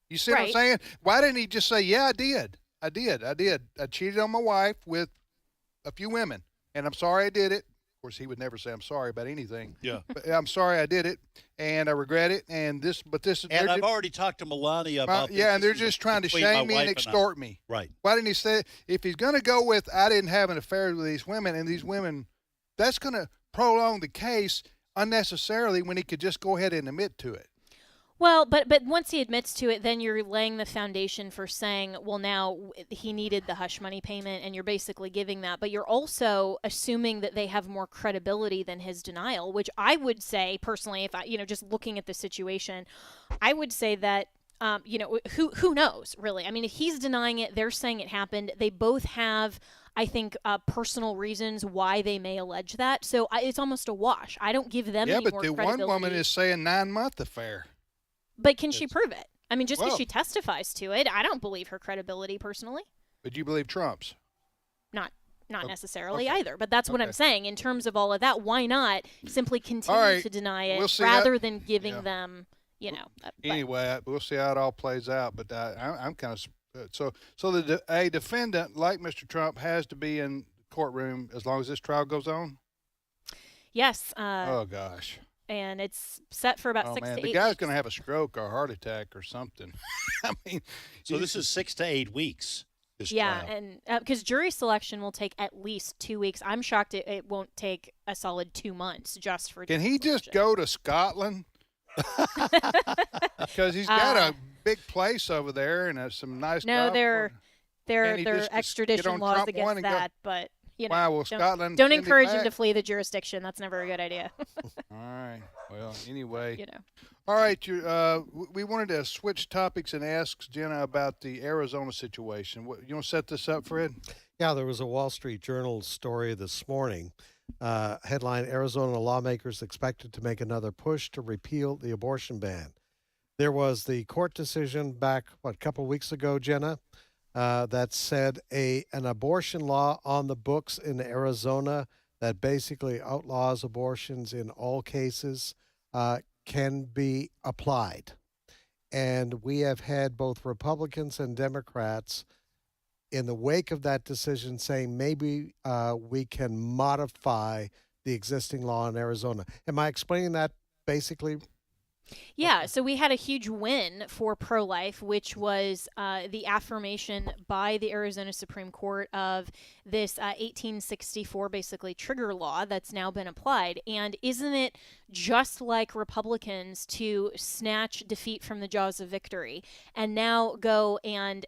You see what I'm saying? Why didn't he just say, "Yeah, I did. I did. I cheated on my wife with a few women, and I'm sorry I did it." Of course, he would never say I'm sorry about anything. Yeah. But I'm sorry I did it, and I regret it. And I've already talked to Melania about this. Yeah, and they're just trying to shame me and extort me. Right. Why didn't he say, if he's going to go with, I didn't have an affair with these women, and these women, that's going to prolong the case unnecessarily when he could just go ahead and admit to it. Well, but once he admits to it, then you're laying the foundation for saying, well, now he needed the hush money payment, and you're basically giving that. But you're also assuming that they have more credibility than his denial, which I would say personally, if I, just looking at the situation, I would say that, who knows, really? If he's denying it, they're saying it happened. They both have, I think, personal reasons why they may allege that. So it's almost a wash. I don't give them any more credibility. Yeah, but the one woman is saying 9-month affair. But can she prove it? Just because she testifies to it, I don't believe her credibility personally. But you believe Trump's? Not necessarily either. But that's what I'm saying. In terms of all of that, why not simply continue to deny it rather than giving them you know. Anyway, we'll see how it all plays out. But I'm kind of so a defendant like Mr. Trump has to be in the courtroom as long as this trial goes on. Yes. Oh gosh. And it's set for about 6 to 8 weeks. The guy's weeks. going to have a stroke or a heart attack or something. I mean, so this is 6 to 8 weeks. Yeah, and because jury selection will take at least 2 weeks. I'm shocked it won't take a solid 2 months just for. Can he just go to Scotland? Because he's got a big place over there and some nice. No, there are extradition laws against that, but. You know, wow, well, Scotland don't encourage him to flee the jurisdiction. That's never a good idea. All right. Well, anyway. You know. All right. We wanted to switch topics and ask Jenna about the Arizona situation. You want to set this up, Fred? Yeah, there was a Wall Street Journal story this morning. Headline, Arizona lawmakers expected to make another push to repeal the abortion ban. There was the court decision back, a couple of weeks ago, Jenna, that said an abortion law on the books in Arizona that basically outlaws abortions in all cases can be applied. And we have had both Republicans and Democrats in the wake of that decision saying maybe we can modify the existing law in Arizona. Am I explaining that basically? Yeah, so we had a huge win for pro-life, which was the affirmation by the Arizona Supreme Court of this 1864 basically trigger law that's now been applied. And isn't it just like Republicans to snatch defeat from the jaws of victory and now go and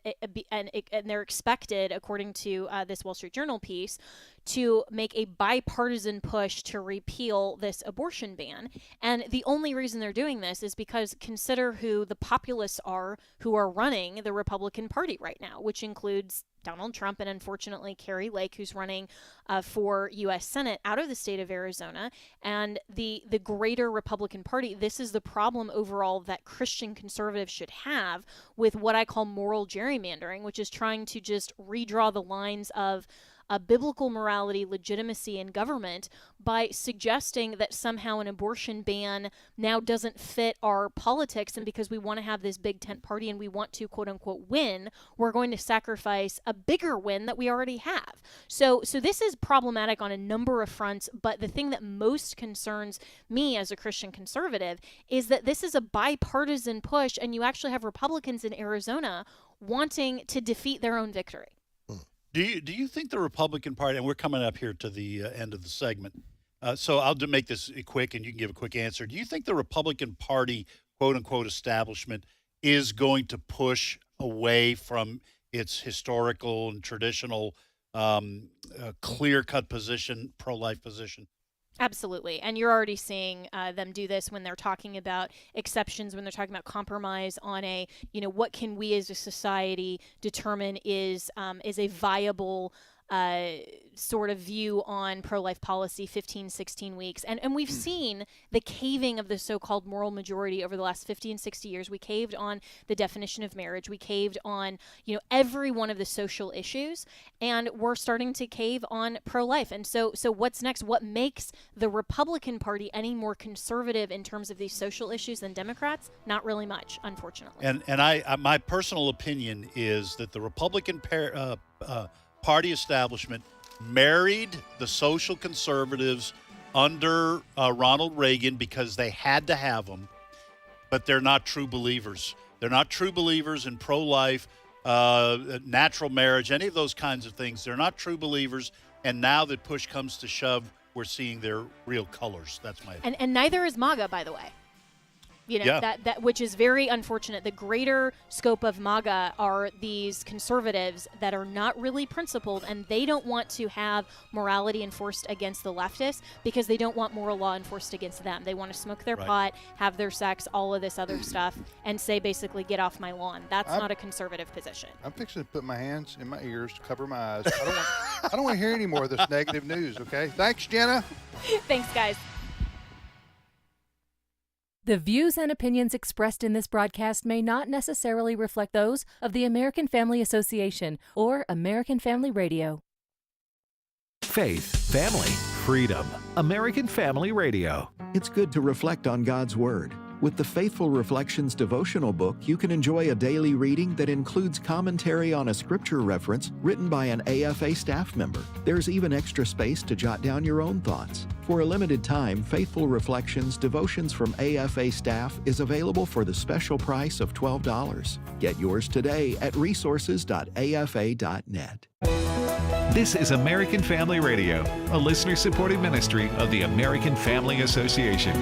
they're expected, according to this Wall Street Journal piece, to make a bipartisan push to repeal this abortion ban. And the only reason they're doing this is because consider who the populists are who are running the Republican Party right now, which includes Donald Trump and unfortunately Carrie Lake, who's running for U.S. Senate out of the state of Arizona, and the greater Republican Party. This is the problem overall that Christian conservatives should have with what I call moral gerrymandering, which is trying to just redraw the lines of biblical morality, legitimacy in government by suggesting that somehow an abortion ban now doesn't fit our politics, and because we want to have this big tent party and we want to quote unquote win, we're going to sacrifice a bigger win that we already have. So this is problematic on a number of fronts, but the thing that most concerns me as a Christian conservative is that this is a bipartisan push, and you actually have Republicans in Arizona wanting to defeat their own victory. Do you think the Republican Party, and we're coming up here to the end of the segment, so I'll make this quick and you can give a quick answer. Do you think the Republican Party, quote-unquote, establishment is going to push away from its historical and traditional clear-cut position, pro-life position? Absolutely. And you're already seeing them do this when they're talking about exceptions, when they're talking about compromise on what can we as a society determine is a viable sort of view on pro-life policy, 15, 16 weeks. And we've seen the caving of the so-called moral majority over the last 50 and 60 years. We caved on the definition of marriage. We caved on, every one of the social issues. And we're starting to cave on pro-life. And so what's next? What makes the Republican Party any more conservative in terms of these social issues than Democrats? Not really much, unfortunately. And my personal opinion is that the Republican Party establishment married the social conservatives under Ronald Reagan because they had to have them, but they're not true believers. They're not true believers in pro-life, natural marriage, any of those kinds of things. They're not true believers, and now that push comes to shove, we're seeing their real colors. That's my opinion. And neither is MAGA, by the way. That which is very unfortunate. The greater scope of MAGA are these conservatives that are not really principled, and they don't want to have morality enforced against the leftists because they don't want moral law enforced against them. They want to smoke their pot, have their sex, all of this other stuff, and say basically, get off my lawn. That's not a conservative position. I'm fixing to put my hands in my ears to cover my eyes. I don't want to hear any more of this negative news, okay? Thanks, Jenna. Thanks, guys. The views and opinions expressed in this broadcast may not necessarily reflect those of the American Family Association or American Family Radio. Faith, family, freedom. American Family Radio. It's good to reflect on God's Word, With the Faithful Reflections devotional book, you can enjoy a daily reading that includes commentary on a scripture reference written by an AFA staff member. There's even extra space to jot down your own thoughts. For a limited time, Faithful Reflections Devotions from AFA staff is available for the special price of $12. Get yours today at resources.afa.net. This is American Family Radio, a listener-supported ministry of the American Family Association.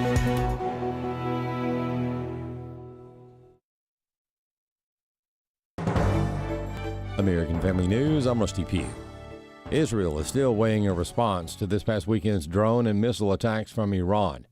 American Family News, I'm Rusty Pugh. Israel is still weighing a response to this past weekend's drone and missile attacks from Iran.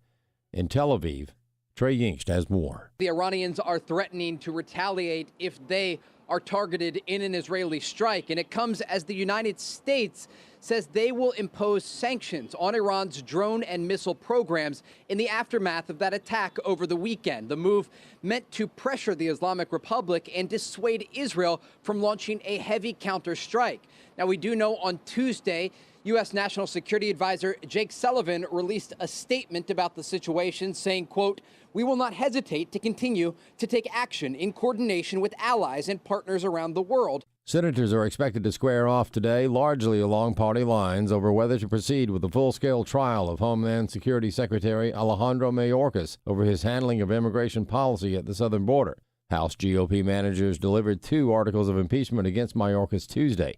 In Tel Aviv, Trey Yingst has more. The Iranians are threatening to retaliate if they are targeted in an Israeli strike, and it comes as the United States says they will impose sanctions on Iran's drone and missile programs in the aftermath of that attack over the weekend. The move meant to pressure the Islamic Republic and dissuade Israel from launching a heavy counterstrike. Now, we do know on Tuesday, U.S. National Security Advisor Jake Sullivan released a statement about the situation saying, quote, "We will not hesitate to continue to take action in coordination with allies and partners around the world." Senators are expected to square off today, largely along party lines, over whether to proceed with the full-scale trial of Homeland Security Secretary Alejandro Mayorkas over his handling of immigration policy at the southern border. House GOP managers delivered 2 articles of impeachment against Mayorkas Tuesday.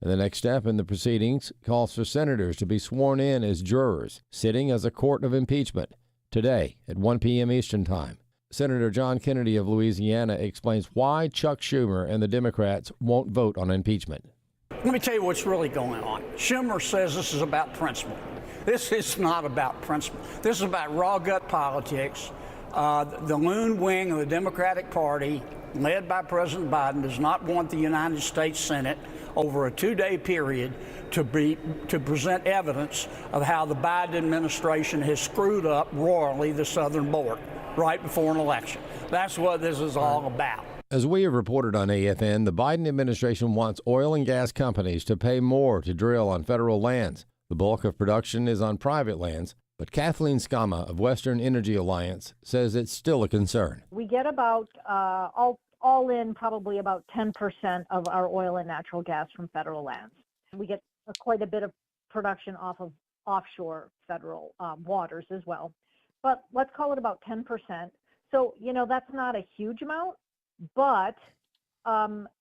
And the next step in the proceedings calls for senators to be sworn in as jurors, sitting as a court of impeachment today at 1 p.m. Eastern Time. Senator John Kennedy of Louisiana explains why Chuck Schumer and the Democrats won't vote on impeachment. Let me tell you what's really going on. Schumer says this is about principle. This is not about principle. This is about raw gut politics. The loon wing of the Democratic Party, led by President Biden, does not want the United States Senate over a 2-day period to present evidence of how the Biden administration has screwed up royally the southern border right before an election. That's what this is all about. As we have reported on AFN, the Biden administration wants oil and gas companies to pay more to drill on federal lands. The bulk of production is on private lands, but Kathleen Skama of Western Energy Alliance says it's still a concern. We get about, all in, probably about 10% of our oil and natural gas from federal lands. We get quite a bit of production off of offshore federal waters as well. But let's call it about 10%. So, that's not a huge amount, but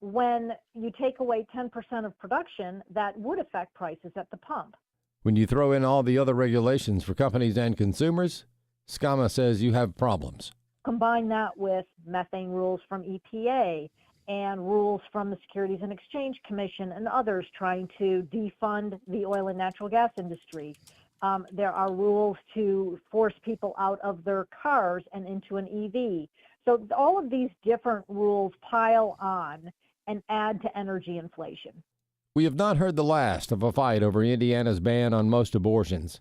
when you take away 10% of production, that would affect prices at the pump. When you throw in all the other regulations for companies and consumers, Skama says you have problems. Combine that with methane rules from EPA and rules from the Securities and Exchange Commission and others trying to defund the oil and natural gas industry. There are rules to force people out of their cars and into an EV. So all of these different rules pile on and add to energy inflation. We have not heard the last of a fight over Indiana's ban on most abortions.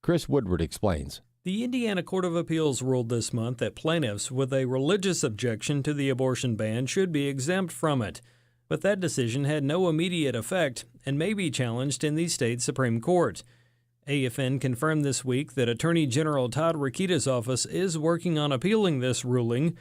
Chris Woodward explains. The Indiana Court of Appeals ruled this month that plaintiffs with a religious objection to the abortion ban should be exempt from it. But that decision had no immediate effect and may be challenged in the state Supreme Court. AFN confirmed this week that Attorney General Todd Rokita's office is working on appealing this ruling.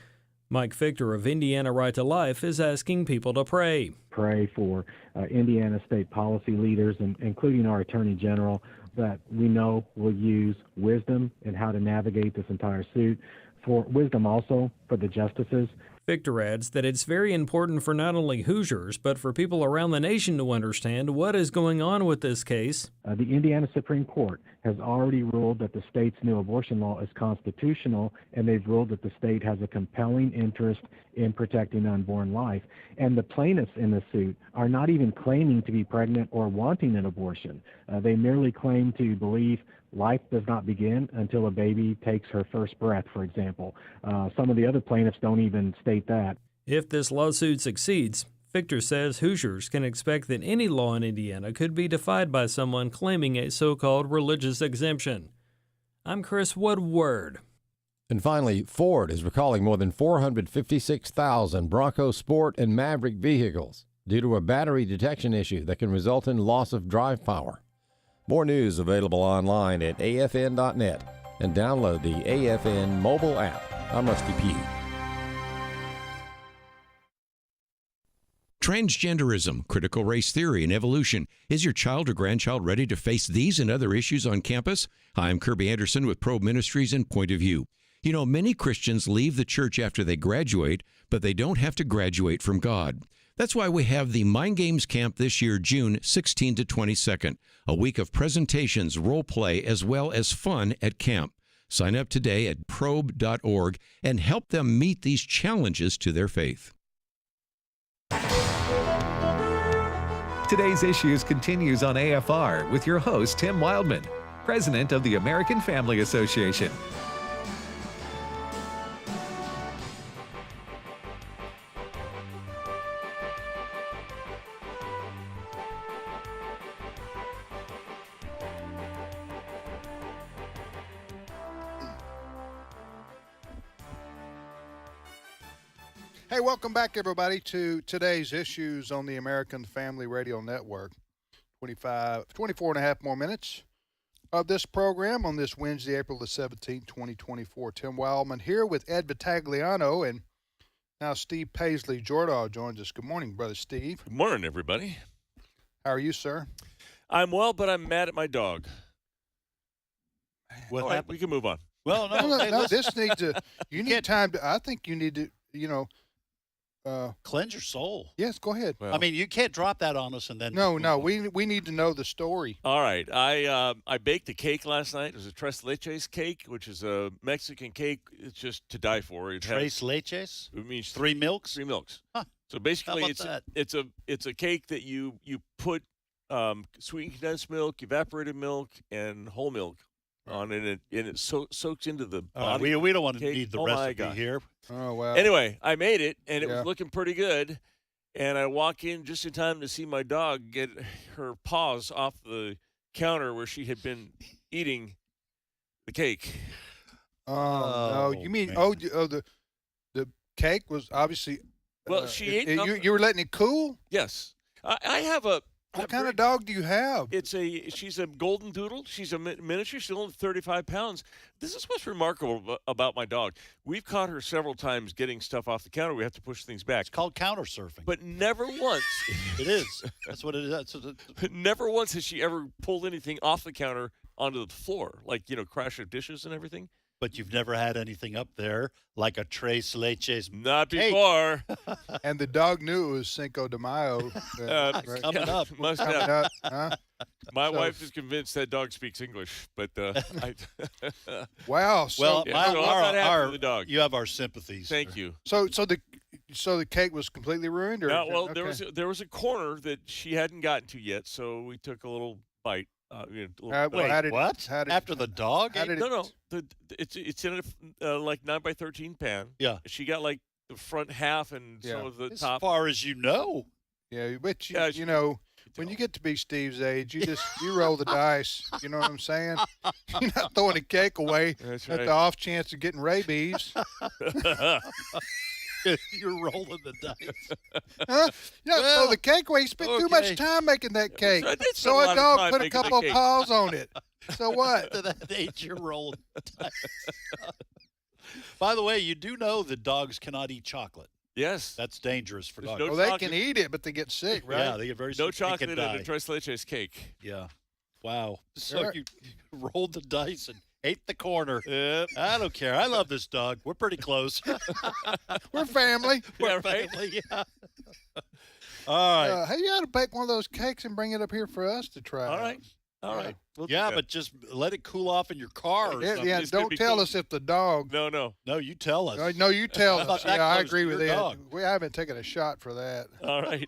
Mike Fichter of Indiana Right to Life is asking people to pray. Pray for Indiana state policy leaders, including our Attorney General, that we know will use wisdom in how to navigate this entire suit, for wisdom also for the justices. Fichter adds that it's very important for not only Hoosiers, but for people around the nation to understand what is going on with this case. The Indiana Supreme Court has already ruled that the state's new abortion law is constitutional, and they've ruled that the state has a compelling interest in protecting unborn life. And the plaintiffs in the suit are not even claiming to be pregnant or wanting an abortion. They merely claim to believe life does not begin until a baby takes her first breath, for example. Some of the other plaintiffs don't even state that. If this lawsuit succeeds, Fichter says Hoosiers can expect that any law in Indiana could be defied by someone claiming a so-called religious exemption. I'm Chris Woodward. And finally, Ford is recalling more than 456,000 Bronco Sport and Maverick vehicles due to a battery detection issue that can result in loss of drive power. More news available online at afn.net and download the AFN mobile app. I'm Rusty Pugh. Transgenderism, critical race theory, and evolution. Is your child or grandchild ready to face these and other issues on campus? Hi, I'm Kirby Anderson with Probe Ministries and Point of View. You know, many Christians leave the church after they graduate, but they don't have to graduate from God. That's why we have the Mind Games Camp this year, June 16 to 22nd, a week of presentations, role play, as well as fun at camp. Sign up today at probe.org and help them meet these challenges to their faith. Today's Issues continues on AFR with your host, Tim Wildman, president of the American Family Association. Hey, welcome back, everybody, to today's Issues on the American Family Radio Network. 24 and a half more minutes of this program on this Wednesday, April the 17th, 2024. Tim Wildman here with Ed Vitagliano, and now Steve Paisley Jordahl joins us. Good morning, Brother Steve. Good morning, everybody. How are you, sir? I'm well, but I'm mad at my dog. What All right, happened? we can move on. Well, no, hey, no, listen. this needs to, you need time to, I think you need to, Cleanse your soul. Yes, go ahead. Well, I mean, you can't drop that on us and then. No, we need to know the story. All right. I baked a cake last night. It was a tres leches cake, which is a Mexican cake. It's just to die for. Tres leches? It means 3 milks? 3 milks. Huh. So basically, How about it's a cake that you put sweetened condensed milk, evaporated milk, and whole milk on it, and it soaks into the body. We don't want to cake. need the Oh, my recipe God. here. Oh, wow. Anyway, I made it, and it Yeah. was looking pretty good. And I walk in just in time to see my dog get her paws off the counter where she had been eating the cake. No, you mean, man. the cake was obviously. Well, she ate you, nothing. you were letting it cool? Yes. I have a... What kind of dog do you have? She's a golden doodle. She's a miniature. She's only 35 pounds. This is what's remarkable about my dog. We've caught her several times getting stuff off the counter. We have to push things back. It's called counter surfing. But never once. It is. That's what it is. Never once has she ever pulled anything off the counter onto the floor, like, crash of dishes and everything. But you've never had anything up there like a tres leches. Not cake. before. And the dog knew it was Cinco de Mayo. Coming up. Must Coming have. up, huh? My So- wife is convinced that dog speaks English, but Wow. So, Well, Yeah, so I'm not happy with the dog. you have our sympathies. Thank you. so the cake was completely ruined, or No, well, okay. there was a corner that she hadn't gotten to yet, so we took a little bite. Well, how did- What? how did- After the dog? how did No. It's in a like 9x13 pan. Yeah. She got like the front half and Yeah. some of the As top. far as you know. Yeah, but Yeah, you know, when you get to be Steve's age, you roll the dice. You know what I'm saying? You're not throwing a cake away That's at right. the off chance of getting rabies. You're rolling the dice. Huh? You don't throw the cake away. You spent too okay. much time making that cake. I did spend So a a lot of dog time put a making the couple of cake. paws on it. So what? To that age, you're rolling the dice. By the way, you do know that dogs cannot eat chocolate. Yes. That's dangerous for There's dogs. no Well, they chocolate. can eat it, but they get sick, right? Yeah, they get very No sick. They chocolate can in a die. tres leches cake. Yeah. Wow. So Right. you rolled the dice and ate the corner. Yep. I don't care. I love this dog. We're pretty close. We're family. Yeah, We're right. family. Yeah. All right. Hey, you ought to bake one of those cakes and bring it up here for us to try. All right. All right. We'll do Yeah, that. but just let it cool off in your car or Yeah, something. yeah, It's gonna don't be tell cool. us if the dog. No. No, you tell us. No, you tell I'm not us. that Yeah, I close agree to with your that. dog. We haven't taken a shot for that. All right.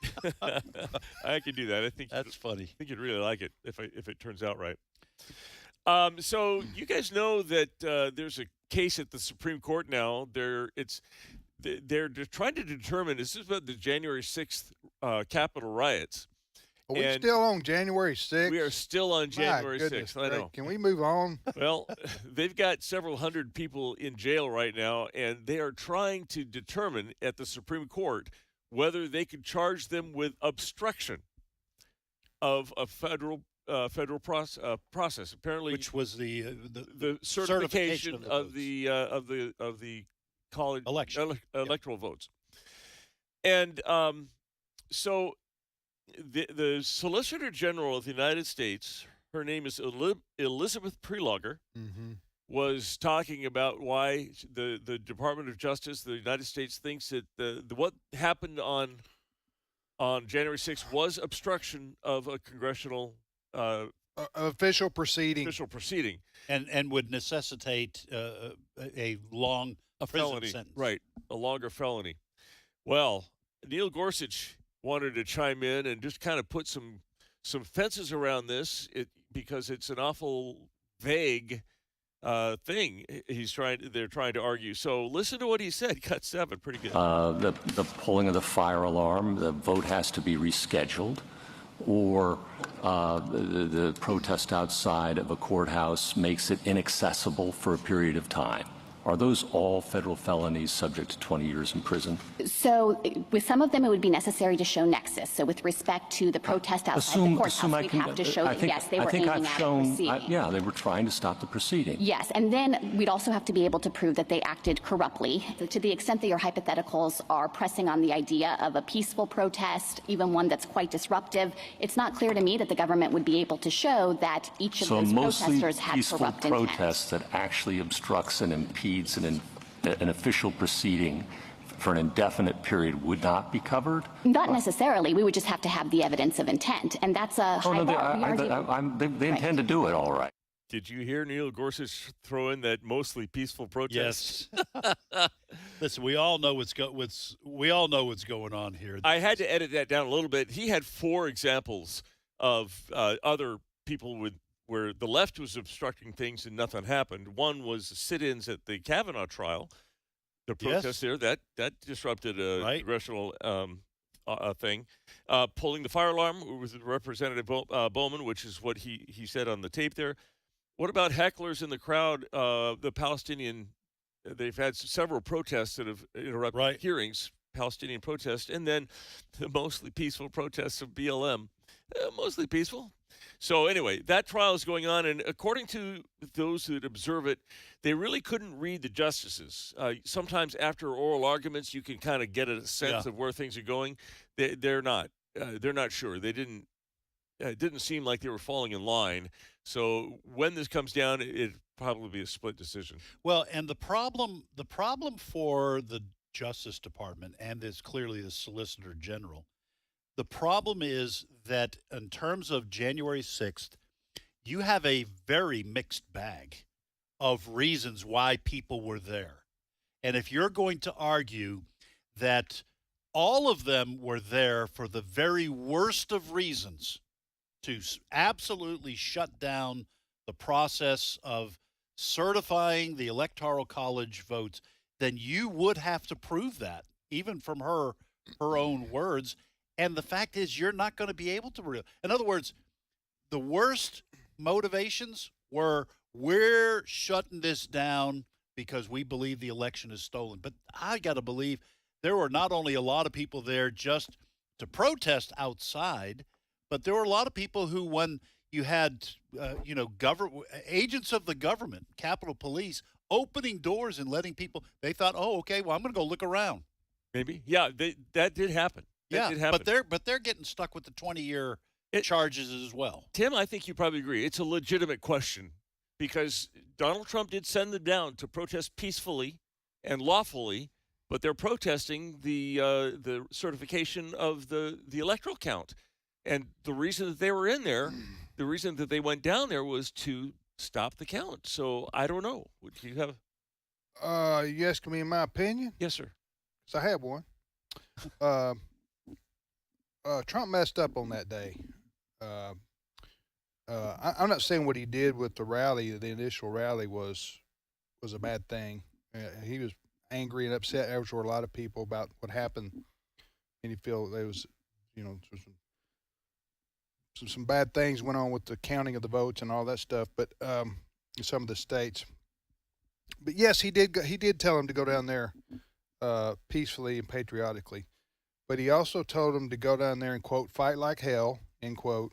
I can do that. I think That's funny. I think you'd really like it if it turns out right. So you guys know that there's a case at the Supreme Court now. They're trying to determine. This is about the January 6th Capitol riots. Are we And still on January 6th? We are still on January My goodness 6th. I know. Can we move on? Well, they've got several hundred people in jail right now, and they are trying to determine at the Supreme Court whether they could charge them with obstruction of a federal process. Apparently, Which was the the certification of the college election electoral votes. And so the Solicitor General of the United States, her name is Elizabeth Prelogar, was talking about why the Department of Justice, the United States, thinks that what happened on January 6th was obstruction of a congressional official proceeding. And would necessitate a long prison felony sentence. Right, a longer felony. Well, Neil Gorsuch wanted to chime in and just kind of put some fences around this because it's an awful vague thing they're trying to argue. So listen to what he said. Cut 7, pretty good. The pulling of the fire alarm, the vote has to be rescheduled, or the protest outside of a courthouse makes it inaccessible for a period of time. Are those all federal felonies subject to 20 years in prison? So with some of them, it would be necessary to show nexus. So with respect to the protest outside the courthouse, we'd have to show that, yes, they were aiming at the proceeding. Yeah, they were trying to stop the proceeding. Yes, and then we'd also have to be able to prove that they acted corruptly. To the extent that your hypotheticals are pressing on the idea of a peaceful protest, even one that's quite disruptive, it's not clear to me that the government would be able to show that each of those protesters had corrupt intent. So mostly peaceful protest that actually obstructs and impedes an official proceeding for an indefinite period would not be covered? Not necessarily. We would just have to have the evidence of intent, and that's a high bar. They intend to do it, all right. Did you hear Neil Gorsuch throw in that mostly peaceful protest? Yes. Listen, we all know what's going on here. I had to edit that down a little bit. He had 4 examples of other people where the left was obstructing things and nothing happened. One was sit-ins at the Kavanaugh trial. The protest there, that disrupted a congressional thing. Pulling the fire alarm with Representative Bowman, which is what he said on the tape there. What about hecklers in the crowd? The Palestinian, they've had several protests that have interrupted hearings, Palestinian protests, and then the mostly peaceful protests of BLM. Mostly peaceful. So anyway, that trial is going on, and according to those that observe it, they really couldn't read the justices. Sometimes after oral arguments, you can kind of get a sense of where things are going. They're not sure. They didn't. It didn't seem like they were falling in line. So when this comes down, it'd probably be a split decision. Well, and the problem for the Justice Department and is clearly the Solicitor General. The problem is that in terms of January 6th, you have a very mixed bag of reasons why people were there. And if you're going to argue that all of them were there for the very worst of reasons to absolutely shut down the process of certifying the Electoral College votes, then you would have to prove that, even from her own words. And the fact is, you're not going to be able to. In other words, the worst motivations were, we're shutting this down because we believe the election is stolen. But I got to believe there were not only a lot of people there just to protest outside, but there were a lot of people who, when you had, agents of the government, Capitol Police, opening doors and letting people, they thought, oh, okay, well, I'm going to go look around. Maybe. Yeah, that did happen. But they're getting stuck with the 20-year charges as well. Tim, I think you probably agree. It's a legitimate question because Donald Trump did send them down to protest peacefully and lawfully, but they're protesting the certification of the electoral count. And the reason that they were in there, the reason that they went down there was to stop the count. So I don't know. Would you have? You asking me my opinion? Yes, sir. So I have one. Trump messed up on that day. I'm not saying what he did with the rally, the initial rally was a bad thing. He was angry and upset. There were a lot of people about what happened, and he felt there was, some bad things went on with the counting of the votes and all that stuff. But in some of the states. But yes, he did tell him to go down there peacefully and patriotically. But he also told him to go down there and, quote, fight like hell, end quote,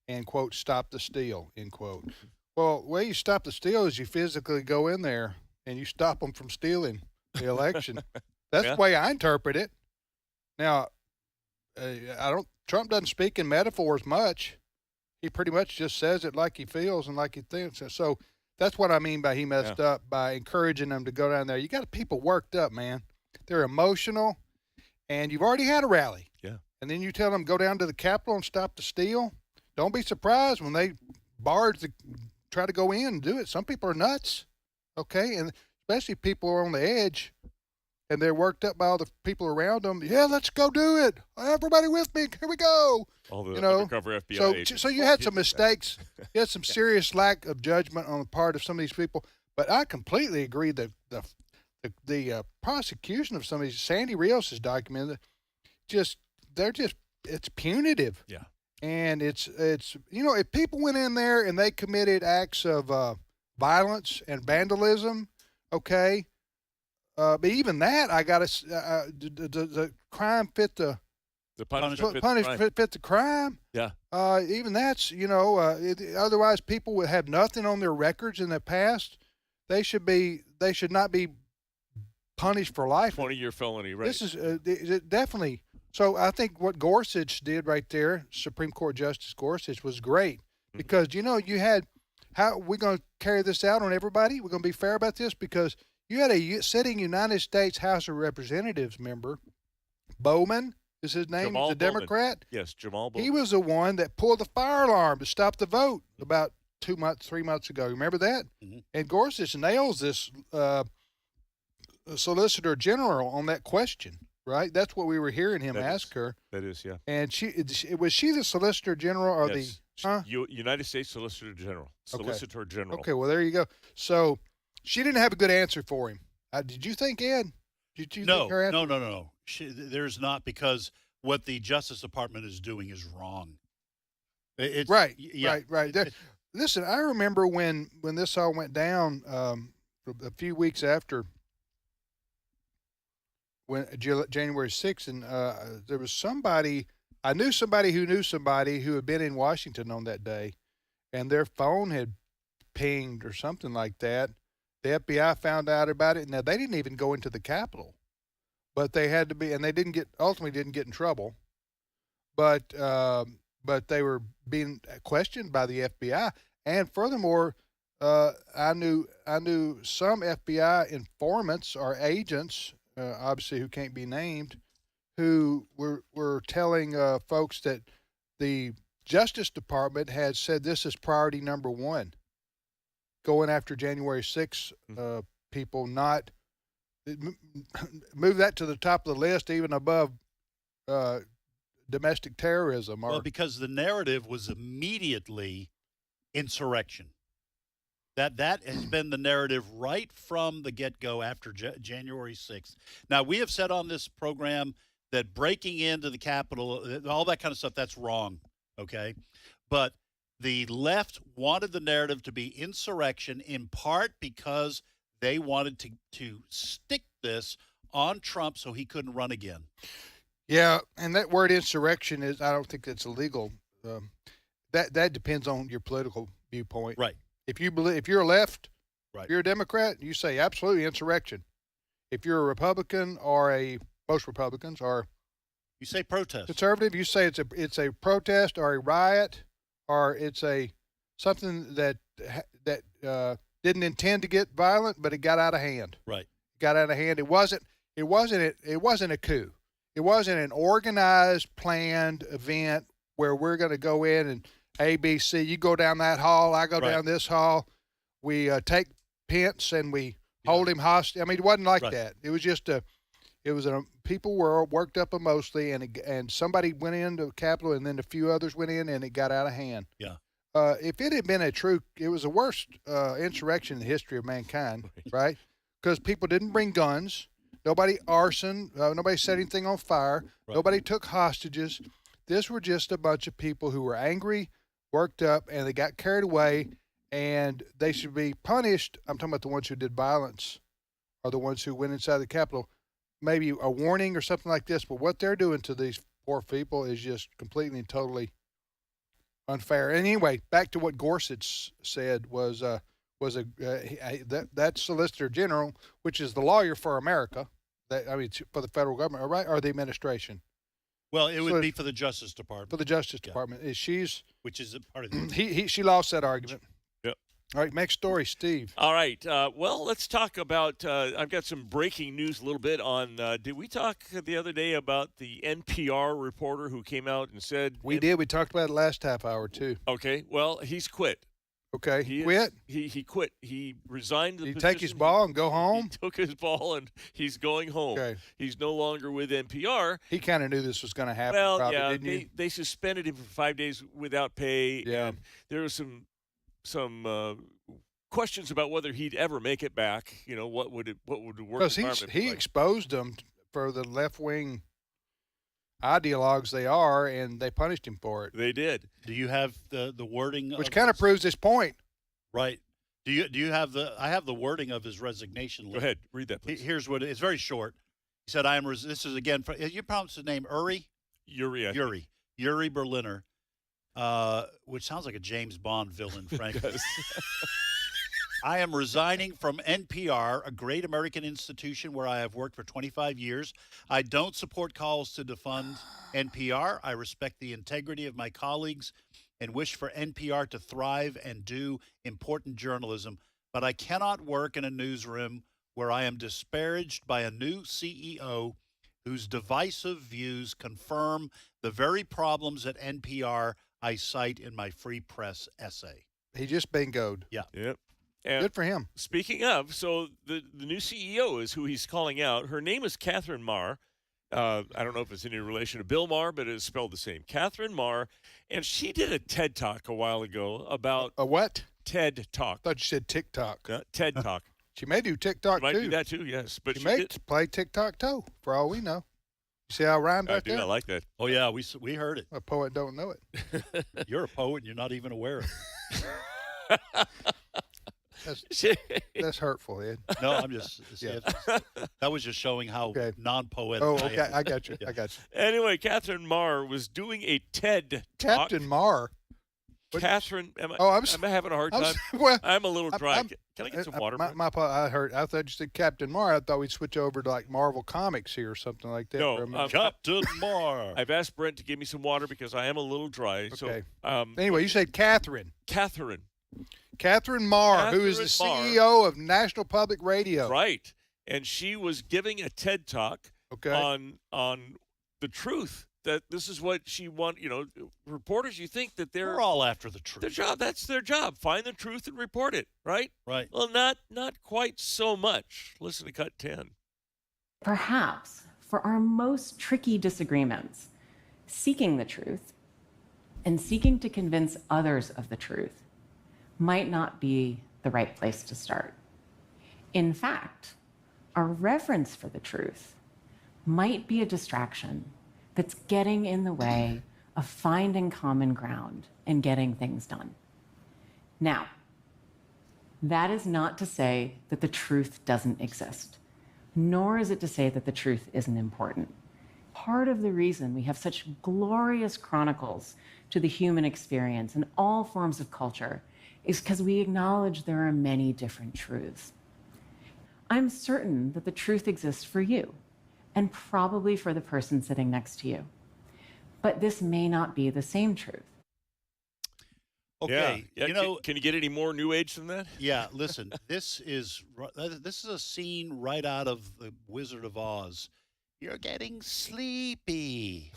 and, quote, stop the steal, end quote. Well, the way you stop the steal is you physically go in there and you stop them from stealing. the election. That's the way I interpret it. Now, Trump doesn't speak in metaphors much. He pretty much just says it like he feels and like he thinks. So that's what I mean by he messed up by encouraging them to go down there. You got people worked up, man. They're emotional, and you've already had a rally. Yeah. And then you tell them go down to the Capitol and stop the steal. Don't be surprised when they try to go in and do it. Some people are nuts, okay? And especially people who are on the edge, and they're worked up by all the people around them. Yeah, let's go do it. Everybody with me. Here we go. All the undercover FBI agents. So you had some mistakes. You had some serious lack of judgment on the part of some of these people. But I completely agree that the prosecution of some of these, Sandy Rios' document, it's punitive. Yeah. And it's if people went in there and they committed acts of violence and vandalism, okay. But even that, I got to the crime fit the punishment fit the crime. Yeah. Even that's otherwise people would have nothing on their records in the past. They should not be punished for life. 20-year felony, right? This is definitely. So I think what Gorsuch did right there, Supreme Court Justice Gorsuch, was great because you had how we're going to carry this out on everybody. We're going to be fair about this because you had a sitting United States House of Representatives member, Bowman is his name, Jamal the Bowman. Democrat. Yes, Jamal Bowman. He was the one that pulled the fire alarm to stop the vote about 3 months ago. Remember that? Mm-hmm. And Gorsuch nails this Solicitor General on that question. Right, that's what we were hearing him ask her. That is, yeah. And was she the Solicitor General or yes. United States Solicitor General. Solicitor General. Okay, well there you go. So she didn't have a good answer for him. Did you think, Ed? Did you think her answer? No. There's not, because what the Justice Department is doing is wrong. It's, right. Yeah. Right. Listen, I remember when this all went down a few weeks after. When January 6th, and there was somebody, I knew somebody who had been in Washington on that day, and their phone had pinged or something like that. The FBI found out about it. Now, they didn't even go into the Capitol, but they had to be, and they ultimately didn't get in trouble. But they were being questioned by the FBI, and furthermore, I knew some FBI informants or agents. Obviously who can't be named, who were telling folks that the Justice Department had said this is priority number one, going after January 6th people, not move that to the top of the list, even above domestic terrorism. Well, because the narrative was immediately insurrection. That has been the narrative right from the get-go after January 6th. Now, we have said on this program that breaking into the Capitol, all that kind of stuff, that's wrong, okay? But the left wanted the narrative to be insurrection in part because they wanted to stick this on Trump so he couldn't run again. Yeah, and that word insurrection is, I don't think that's illegal. That depends on your political viewpoint. Right. If you're a left, right. If you're a Democrat, you say absolutely insurrection. If you're a Republican most Republicans are, you say protest. Conservative, you say it's a protest or a riot, or it's something that didn't intend to get violent, but it got out of hand. Right. Got out of hand. It wasn't a coup. It wasn't an organized, planned event where we're going to go in and ABC, you go down that hall, I go down this hall. We take Pence and we hold him hostage. I mean, it wasn't like that. It was just people were worked up emotionally, and somebody went into the Capitol, and then a few others went in, and it got out of hand. Yeah. If it had been it was the worst insurrection in the history of mankind, right? Because people didn't bring guns, nobody arson, nobody set anything on fire, nobody took hostages. This were just a bunch of people who were angry, worked up, and they got carried away, and they should be punished. I'm talking about the ones who did violence or the ones who went inside the Capitol. Maybe a warning or something like this, but what they're doing to these poor people is just completely and totally unfair. And anyway, back to what Gorsuch said was was that Solicitor General, which is the lawyer for America, for the federal government, right, or the administration. Well, it would be for the Justice Department. For the Justice Department, which is a part of the she lost that argument. Yep. All right, next story, Steve. All right. Well, let's talk about. I've got some breaking news a little bit on. Did we talk the other day about the NPR reporter who came out and said we did? We talked about it last half hour too. Okay. Well, he's quit. Okay, he quit. He quit. He resigned the Did he position. take his ball and go home? He took his ball and he's going home. Okay. He's no longer with NPR. He kind of knew this was going to happen. Well, probably, yeah, didn't they suspended him for 5 days without pay. Yeah. And there was some questions about whether he'd ever make it back. You know, what would the work Because environment he be like? exposed them for the left wing ideologues they are, and they punished him for it. They did. Do you have the wording? Which kind of proves his point. Right. Do you have I have the wording of his resignation. Go ahead, read that, please. Here's what it's very short. He said, this is again, you pronounce the name Uri? Yuri Berliner, which sounds like a James Bond villain, frankly. I am resigning from NPR, a great American institution where I have worked for 25 years. I don't support calls to defund NPR. I respect the integrity of my colleagues and wish for NPR to thrive and do important journalism, but I cannot work in a newsroom where I am disparaged by a new CEO whose divisive views confirm the very problems at NPR I cite in my Free Press essay. He just bingoed. Yeah. Yep. And good for him. Speaking of, so the new CEO is who he's calling out. Her name is Catherine Marr. I don't know if it's any relation to Bill Maher, but it is spelled the same. Catherine Marr. And she did a TED Talk a while ago about... A what? TED Talk. I thought you said TikTok. TED Talk. She may do TikTok, might too. do that, too, yes. But she may play TikTok-toe, for all we know. You see how I rhymed right there? I like that. Oh, yeah, we heard it. A poet don't know it. You're a poet, and you're not even aware of it. That's hurtful, Ed. No, I'm just that was just showing how non-poetic. Oh, okay, I got you. I got you. Anyway, Catherine Marr was doing a TED Talk. Captain Marr. Catherine, am I having a hard time? I'm a little dry. Can I get some water? I thought you said Captain Marr. I thought we'd switch over to like Marvel Comics here or something like that. No, Captain Marr. I've asked Brent to give me some water because I am a little dry. Okay. So, anyway, you said Catherine. Catherine Marr, who is the CEO of National Public Radio. Right. And she was giving a TED Talk on the truth, that this is what she wants. You know, reporters, you think that we're all after the truth. Their job, that's their job. Find the truth and report it, right? Right. Well, not quite so much. Listen to cut 10. Perhaps for our most tricky disagreements, seeking the truth and seeking to convince others of the truth might not be the right place to start. In fact, our reverence for the truth might be a distraction that's getting in the way of finding common ground and getting things done. Now, that is not to say that the truth doesn't exist, nor is it to say that the truth isn't important. Part of the reason we have such glorious chronicles to the human experience in all forms of culture is because we acknowledge there are many different truths. I'm certain that the truth exists for you, and probably for the person sitting next to you. But this may not be the same truth. Okay, yeah. Can you get any more New Age than that? Yeah, listen, this is a scene right out of The Wizard of Oz. You're getting sleepy.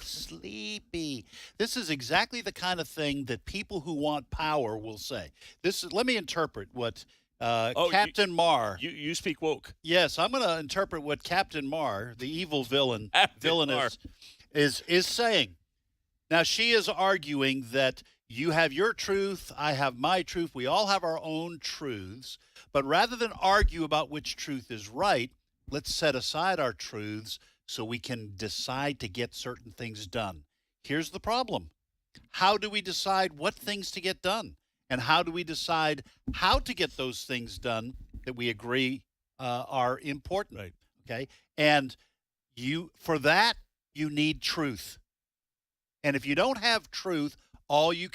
This is exactly the kind of thing that people who want power will say. Let me interpret what Captain Marr. You speak woke. Yes, I'm going to interpret what Captain Marr, the evil villainess, is saying. Now, she is arguing that you have your truth, I have my truth. We all have our own truths. But rather than argue about which truth is right, let's set aside our truths so we can decide to get certain things done. Here's the problem. How do we decide what things to get done? And how do we decide how to get those things done that we agree are important? Right. Okay. And for that, you need truth. And if you don't have truth, all you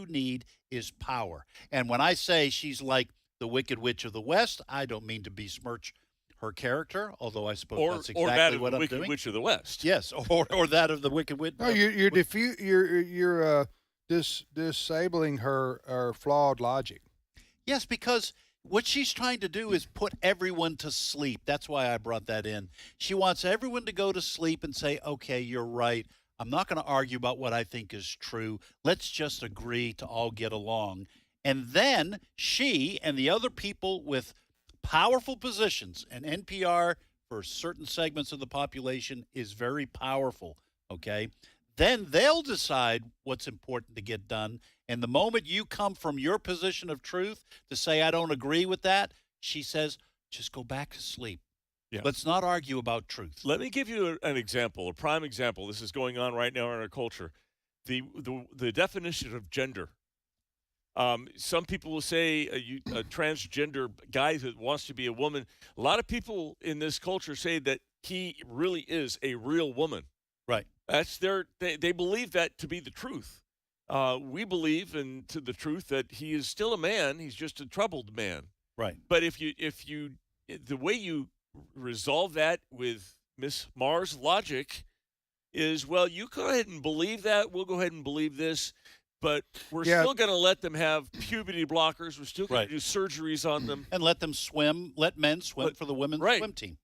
need is power. And when I say she's like the Wicked Witch of the West. I don't mean to besmirch her character, although I suppose that's or that exactly of what the I'm Wicked doing. Witch of the West. Yes, or that of the Wicked Witch. No, you're disabling her flawed logic. Yes, because what she's trying to do is put everyone to sleep. That's why I brought that in. She wants everyone to go to sleep and say, okay, you're right. I'm not going to argue about what I think is true. Let's just agree to all get along. And then she and the other people with powerful positions, and NPR for certain segments of the population is very powerful, okay? Then they'll decide what's important to get done. And the moment you come from your position of truth to say, I don't agree with that, she says, just go back to sleep. Yeah. Let's not argue about truth. Let me give you an example, a prime example. This is going on right now in our culture. The definition of gender. Some people will say a transgender guy that wants to be a woman. A lot of people in this culture say that he really is a real woman. Right. That's they believe that to be the truth. We believe to the truth that he is still a man. He's just a troubled man. Right. But the way you resolve that with Miss Mars' logic is, well, you go ahead and believe that. We'll go ahead and believe this. But we're still going to let them have puberty blockers. We're still going to do surgeries on them. And let them swim, let men swim for the women's swim team.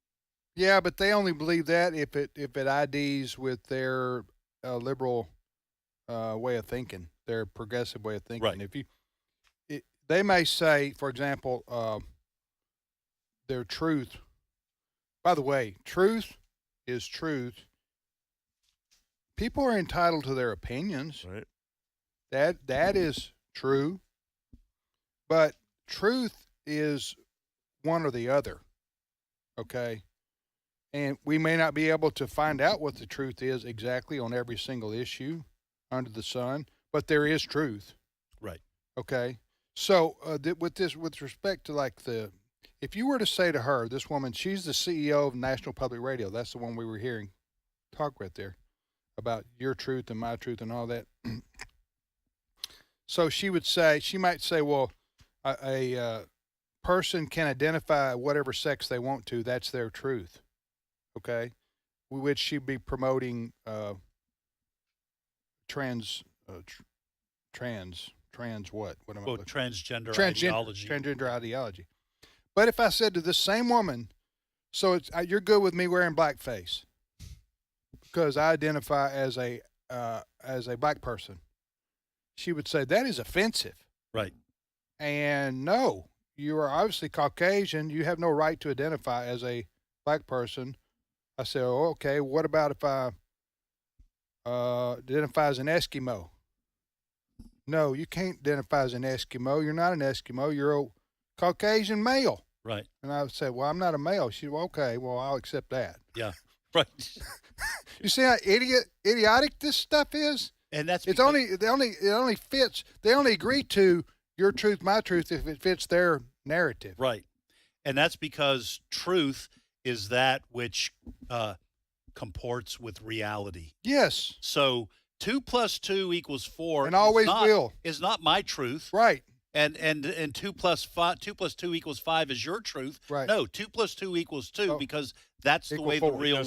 Yeah, but they only believe that if it IDs with their liberal way of thinking, their progressive way of thinking. Right. They may say, for example, their truth. By the way, truth is truth. People are entitled to their opinions. Right. That is true. But truth is one or the other. Okay? And we may not be able to find out what the truth is exactly on every single issue under the sun, but there is truth. Right. Okay? So with respect to if you were to say to her, this woman, she's the CEO of National Public Radio. That's the one we were hearing talk right there about your truth and my truth and all that. So she might say, well, a person can identify whatever sex they want to. That's their truth. Okay? Which she'd be promoting trans what? What am I looking? Transgender ideology. Transgender ideology. But if I said to this same woman, so you're good with me wearing blackface because I identify as a black person, she would say that is offensive. Right. And no, you are obviously Caucasian. You have no right to identify as a black person. I said, oh, okay, what about if I identify as an Eskimo? No, you can't identify as an Eskimo. You're not an Eskimo. You're a Caucasian male. Right. And I would say, well, I'm not a male. She said, well, okay, well, I'll accept that. Yeah. Right. You see how idiotic this stuff is? And that's it only fits. They only agree to your truth, my truth, if it fits their narrative. Right. And that's because truth is that which comports with reality. Yes. So 2 + 2 = 4. And always will. Is not my truth. Right. And 2 + 2 = 5 is your truth. Right. No, 2 + 2 = 2 because that's the way the real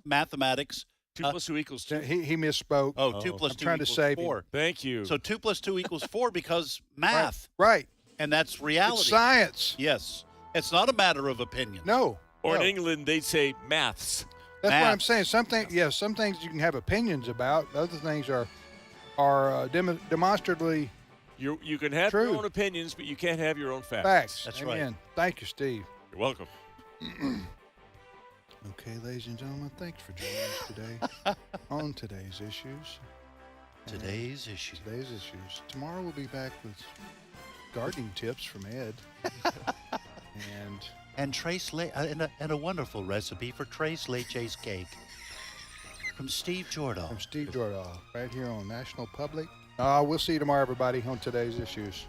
mathematics. 2 + 2 = 2. He misspoke. Oh, 2 + 2 I'm trying to = save 4. him. Thank you. So 2 + 2 = 4 because math. Right. And that's reality. It's science. Yes. It's not a matter of opinion. No. Or in England, they'd say maths. That's what I'm saying. Some things you can have opinions about. Other things are demonstrably You can have true. your own opinions, but you can't have your own facts. Facts. That's Amen. right. Thank you, Steve. You're welcome. Okay, ladies and gentlemen, thanks for joining us today on Today's Issues. Today's Issues. Tomorrow we'll be back with gardening tips from Ed. And a wonderful recipe for Trace Leche's cake from Steve Jordahl. Right here on National Public. We'll see you tomorrow, everybody, on Today's Issues.